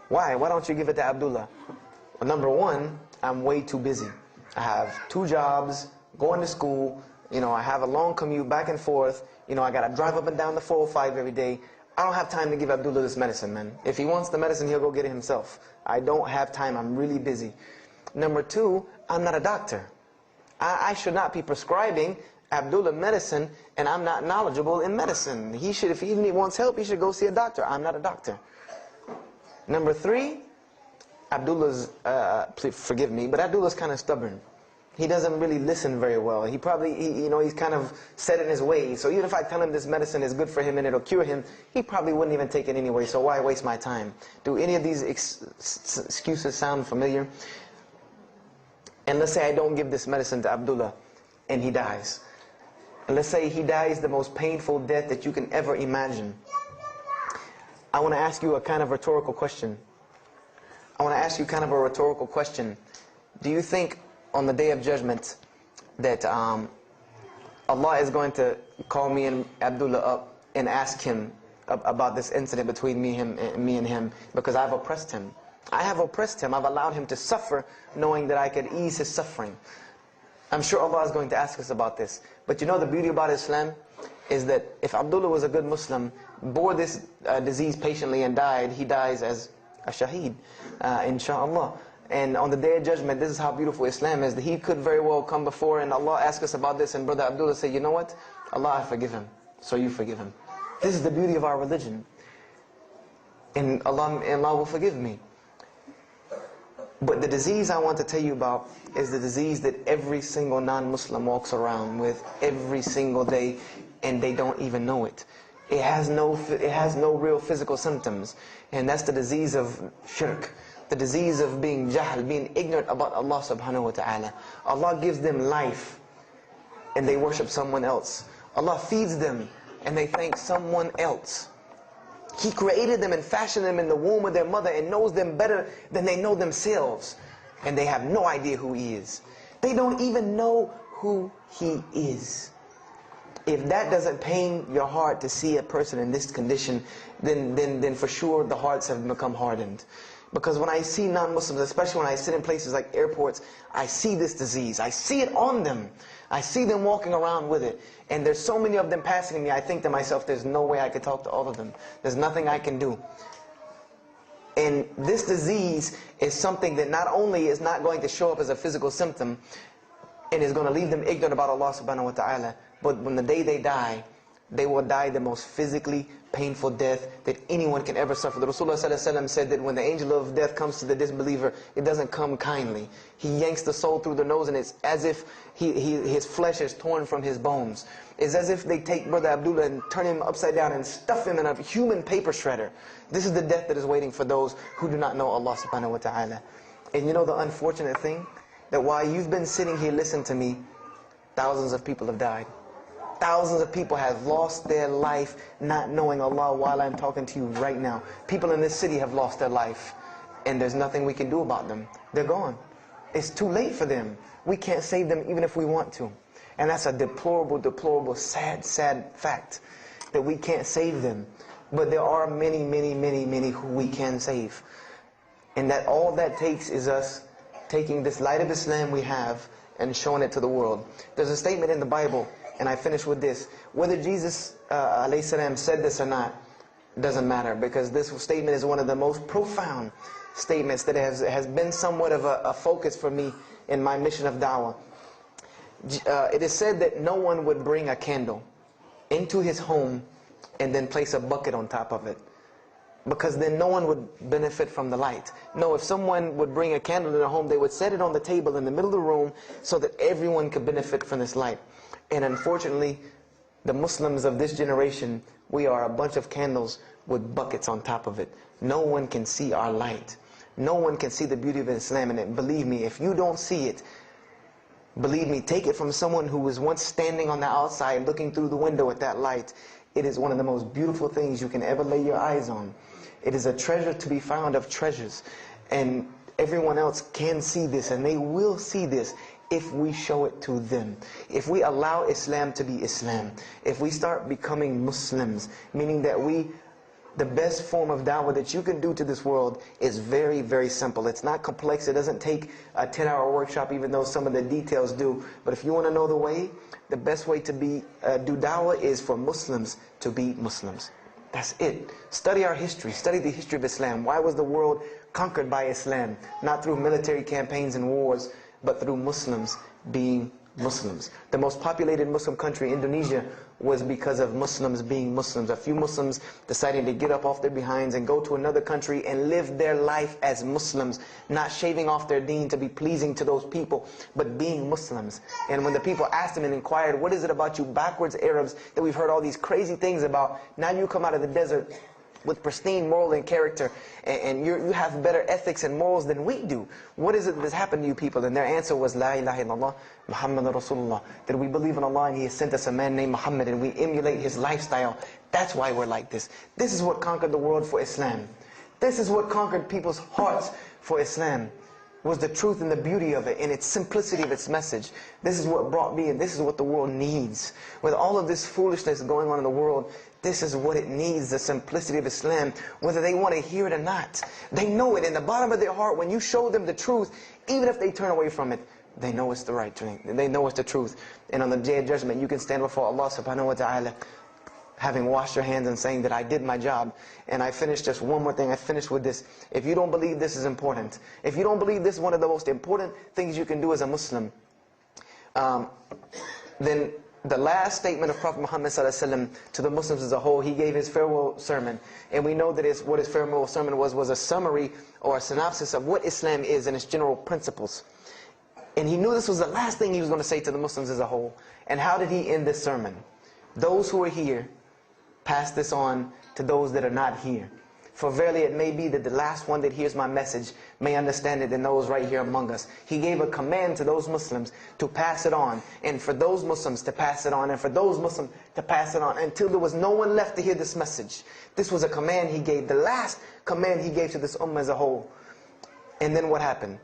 [SPEAKER 1] Why? Why don't you give it to Abdullah? Well, number one, I'm way too busy. I have 2 jobs, going to school, I have a long commute back and forth, I got to drive up and down the 405 every day. I don't have time to give Abdullah this medicine, man. If he wants the medicine, he'll go get it himself. I don't have time, I'm really busy. Number 2, I'm not a doctor. I should not be prescribing Abdullah medicine, and I'm not knowledgeable in medicine. He should, if he wants help, he should go see a doctor. I'm not a doctor. Number 3, Abdullah's, please forgive me, but Abdullah's kind of stubborn. He doesn't really listen very well. He probably, he's kind of set in his ways. So even if I tell him this medicine is good for him and it'll cure him, he probably wouldn't even take it anyway. So why waste my time? Do any of these excuses sound familiar? And let's say I don't give this medicine to Abdullah and he dies. And let's say he dies the most painful death that you can ever imagine. I want to ask you a kind of rhetorical question. Do you think on the Day of Judgment that Allah is going to call me and Abdullah up and ask him about this incident between me and him, because I've oppressed him? I have oppressed him. I've allowed him to suffer, knowing that I could ease his suffering. I'm sure Allah is going to ask us about this. But you know the beauty about Islam is that if Abdullah was a good Muslim, bore this disease patiently and died, he dies as a shaheed, inshallah. And on the Day of Judgment, this is how beautiful Islam is, that he could very well come before and Allah ask us about this, and Brother Abdullah say, you know what? Allah, I forgive him, so you forgive him. This is the beauty of our religion. And Allah will forgive me. But the disease I want to tell you about is the disease that every single non-Muslim walks around with every single day, and they don't even know it. It has no real physical symptoms, and that's the disease of shirk, the disease of being jahl, being ignorant about Allah subhanahu wa ta'ala. Allah gives them life, and they worship someone else. Allah feeds them, and they thank someone else. He created them and fashioned them in the womb of their mother and knows them better than they know themselves. And they have no idea who He is. They don't even know who He is. If that doesn't pain your heart to see a person in this condition, then for sure the hearts have become hardened. Because when I see non-Muslims, especially when I sit in places like airports, I see this disease. I see it on them. I see them walking around with it. And there's so many of them passing me, I think to myself, there's no way I could talk to all of them. There's nothing I can do. And this disease is something that not only is not going to show up as a physical symptom, and is going to leave them ignorant about Allah subhanahu wa ta'ala, but when the day they die, they will die the most physically painful death that anyone can ever suffer. The Rasulullah said that when the angel of death comes to the disbeliever, it doesn't come kindly. He yanks the soul through the nose, and it's as if his flesh is torn from his bones. It's as if they take Brother Abdullah and turn him upside down and stuff him in a human paper shredder. This is the death that is waiting for those who do not know Allah subhanahu wa ta'ala. And you know the unfortunate thing? That while you've been sitting here listening to me, thousands of people have died. Thousands of people have lost their life not knowing Allah while I'm talking to you right now. People in this city have lost their life, and there's nothing we can do about them. They're gone. It's too late for them. We can't save them even if we want to. And that's a deplorable, deplorable, sad, sad fact, that we can't save them. But there are many, many, many, many who we can save. And that all that takes is us taking this light of Islam we have and showing it to the world. There's a statement in the Bible, and I finish with this. Whether Jesus alayhi salam said this or not, doesn't matter, because this statement is one of the most profound statements that has been somewhat of a focus for me in my mission of da'wah. It is said that no one would bring a candle into his home and then place a bucket on top of it, because then no one would benefit from the light. No, if someone would bring a candle in their home, they would set it on the table in the middle of the room so that everyone could benefit from this light. And unfortunately, the Muslims of this generation, we are a bunch of candles with buckets on top of it. No one can see our light. No one can see the beauty of Islam. And believe me, if you don't see it, believe me, take it from someone who was once standing on the outside looking through the window at that light. It is one of the most beautiful things you can ever lay your eyes on. It is a treasure to be found of treasures. And everyone else can see this, and they will see this if we show it to them. If we allow Islam to be Islam. If we start becoming Muslims, meaning that the best form of da'wah that you can do to this world is very, very simple. It's not complex. It doesn't take a 10-hour workshop, even though some of the details do. But if you want to know the way, the best way to do da'wah is for Muslims to be Muslims. That's it. Study our history. Study the history of Islam. Why was the world conquered by Islam? Not through military campaigns and wars, but through Muslims being Muslims. The most populated Muslim country, Indonesia, was because of Muslims being Muslims. A few Muslims deciding to get up off their behinds and go to another country and live their life as Muslims, not shaving off their deen to be pleasing to those people, but being Muslims. And when the people asked them and inquired, what is it about you backwards Arabs that we've heard all these crazy things about? Now you come out of the desert with pristine moral and character, and you have better ethics and morals than we do. What is it that has happened to you people? And their answer was, La ilaha illallah, Muhammad Rasulullah. That we believe in Allah and He has sent us a man named Muhammad, and we emulate his lifestyle. That's why we're like this. This is what conquered the world for Islam. This is what conquered people's hearts for Islam. Was the truth and the beauty of it and its simplicity of its message. This is what brought me, and this is what the world needs. With all of this foolishness going on in the world, this is what it needs, the simplicity of Islam, whether they want to hear it or not. They know it in the bottom of their heart. When you show them the truth, even if they turn away from it, they know it's the right thing. They know it's the truth. And on the day of judgment, you can stand before Allah subhanahu wa ta'ala, having washed your hands and saying that I did my job. And I finished just one more thing. I finished with this. If you don't believe this is important, if you don't believe this is one of the most important things you can do as a Muslim, then the last statement of Prophet Muhammad ﷺ to the Muslims as a whole, he gave his farewell sermon. And we know that what his farewell sermon was a summary or a synopsis of what Islam is and its general principles. And he knew this was the last thing he was going to say to the Muslims as a whole. And how did he end this sermon? Those who are here, pass this on to those that are not here. For verily it may be that the last one that hears my message may understand it than those right here among us. He gave a command to those Muslims to pass it on, and for those Muslims to pass it on, and for those Muslims to pass it on, until there was no one left to hear this message. This was a command he gave, the last command he gave to this ummah as a whole. And then what happened?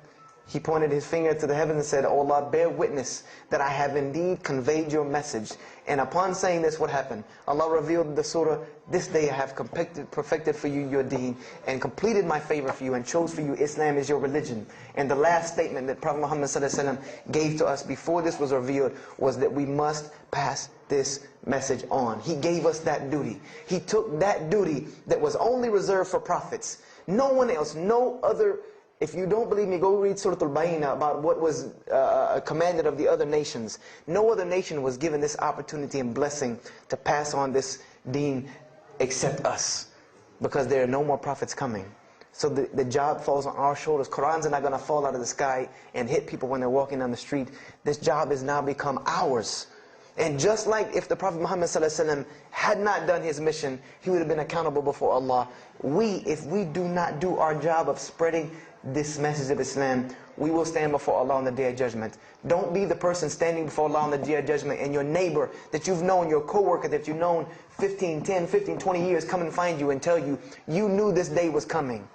[SPEAKER 1] He pointed his finger to the heavens and said, "O Allah, bear witness that I have indeed conveyed your message." And upon saying this, what happened? Allah revealed the surah, "This day I have perfected for you your deen, and completed my favor for you, and chose for you Islam as your religion." And the last statement that Prophet Muhammad ﷺ gave to us before this was revealed was that we must pass this message on. He gave us that duty. He took that duty that was only reserved for prophets. No one else, no other. If you don't believe me, go read Surah Al-Bayna about what was commanded of the other nations. No other nation was given this opportunity and blessing to pass on this deen except us. Because there are no more prophets coming. So the job falls on our shoulders. Qurans are not going to fall out of the sky and hit people when they're walking down the street. This job has now become ours. And just like if the Prophet Muhammad ﷺ had not done his mission, he would have been accountable before Allah. If we do not do our job of spreading this message of Islam, we will stand before Allah on the Day of Judgment. Don't be the person standing before Allah on the Day of Judgment and your neighbor that you've known, your co-worker that you've known 10, 15, 20 years come and find you and tell you, you knew this day was coming.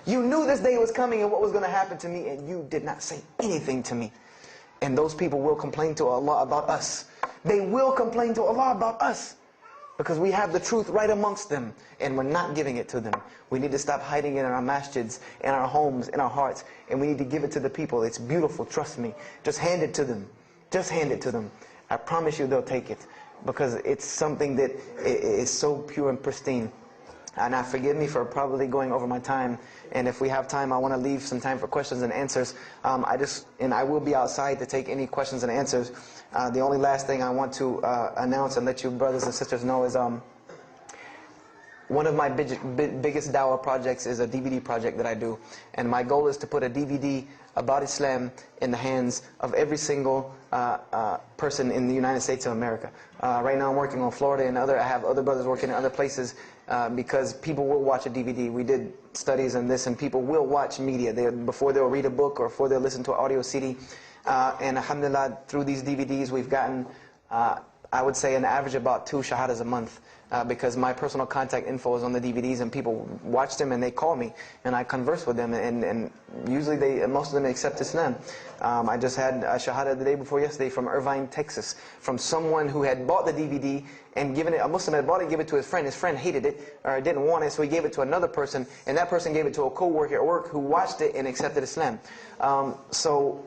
[SPEAKER 1] You knew this day was coming and what was going to happen to me, and you did not say anything to me. And those people will complain to Allah about us. They will complain to Allah about us. Because we have the truth right amongst them, and we're not giving it to them. We need to stop hiding it in our masjids, in our homes, in our hearts, and we need to give it to the people. It's beautiful, trust me. Just hand it to them. Just hand it to them. I promise you they'll take it, because it's something that is so pure and pristine. And now forgive me for probably going over my time, and if we have time, I want to leave some time for questions and answers. I will be outside to take any questions and answers. The only last thing I want to announce and let you brothers and sisters know is one of my biggest dawah projects is a DVD project that I do. And my goal is to put a DVD about Islam in the hands of every single person in the United States of America. Right now I'm working on Florida and I have other brothers working in other places because people will watch a DVD. We did studies on this, and people will watch media before they'll read a book or before they'll listen to an audio CD. And alhamdulillah, through these DVDs we've gotten, I would say, an average about 2 shahadas a month. Because my personal contact info is on the DVDs, and people watch them and they call me and I converse with them, and usually most of them accept Islam. I just had a shahada the day before yesterday from Irvine, Texas, from someone who had bought the DVD and given it. A Muslim had bought it and gave it to his friend. His friend hated it or didn't want it, so he gave it to another person, and that person gave it to a co-worker at work who watched it and accepted Islam. So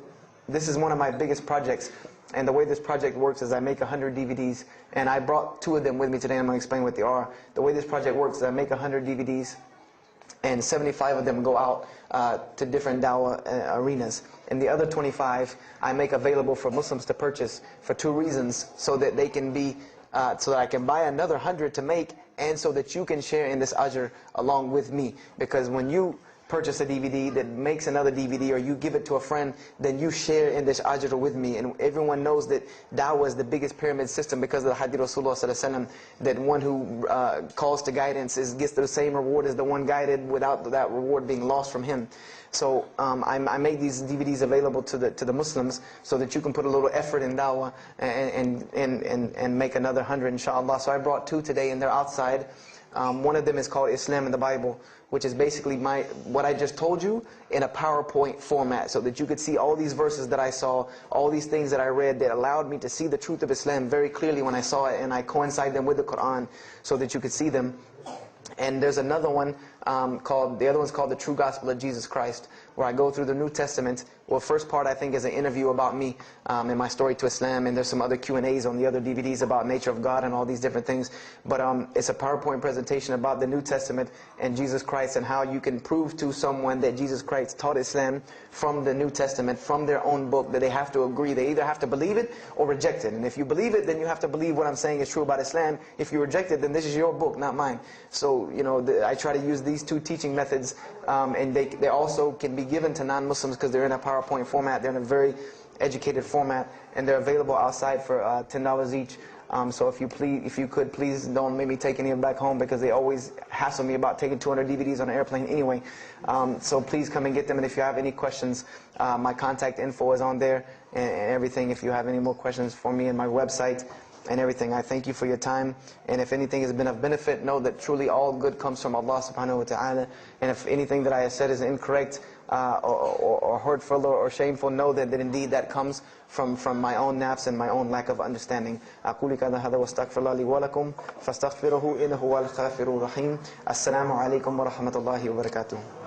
[SPEAKER 1] this is one of my biggest projects. And the way this project works is I make 100 DVDs, and I brought 2 of them with me today. I'm going to explain what they are. The way this project works is I make 100 DVDs, and 75 of them go out to different dawah arenas. And the other 25 I make available for Muslims to purchase for 2 reasons: so that they can be, so that I can buy another 100 to make, and so that you can share in this ajr along with me. Because when you purchase a DVD that makes another DVD, or you give it to a friend, then you share in this ajr with me. And everyone knows that dawah is the biggest pyramid system because of the hadith Rasulullah ﷺ, that one who calls to guidance gets the same reward as the one guided, without that reward being lost from him. So I made these DVDs available to the Muslims so that you can put a little effort in dawah and make another 100 inshallah. So I brought 2 today, and they're outside. One of them is called Islam in the Bible, which is basically what I just told you in a PowerPoint format, so that you could see all these verses that I saw, all these things that I read that allowed me to see the truth of Islam very clearly when I saw it, and I coincide them with the Quran so that you could see them. And there's another one the other one's called The True Gospel of Jesus Christ, where I go through the New Testament. Well, first part I think is an interview about me and my story to Islam, and there's some other Q&As on the other DVDs about nature of God and all these different things. But it's a PowerPoint presentation about the New Testament and Jesus Christ, and how you can prove to someone that Jesus Christ taught Islam from the New Testament, from their own book, that they have to agree. They either have to believe it or reject it. And if you believe it, then you have to believe what I'm saying is true about Islam. If you reject it, then this is your book, not mine. So, you know, I try to use these two teaching methods, and they also can be given to non-Muslims because they're in a PowerPoint format. They're in a very educated format, and they're available outside for $10 each. So if you could, please don't make me take any of them back home, because they always hassle me about taking 200 DVDs on an airplane anyway. So please come and get them. And if you have any questions, my contact info is on there and everything. If you have any more questions for me, and my website and everything. I thank you for your time. And if anything has been of benefit, know that truly all good comes from Allah subhanahu wa ta'ala. And if anything that I have said is incorrect or hurtful or shameful, know that indeed that comes from my own nafs and my own lack of understanding. أقول هذا واستغفر الله لي ولكم فاستغفروه إنه هو الغفور الرحيم. السلام عليكم ورحمة الله وبركاته.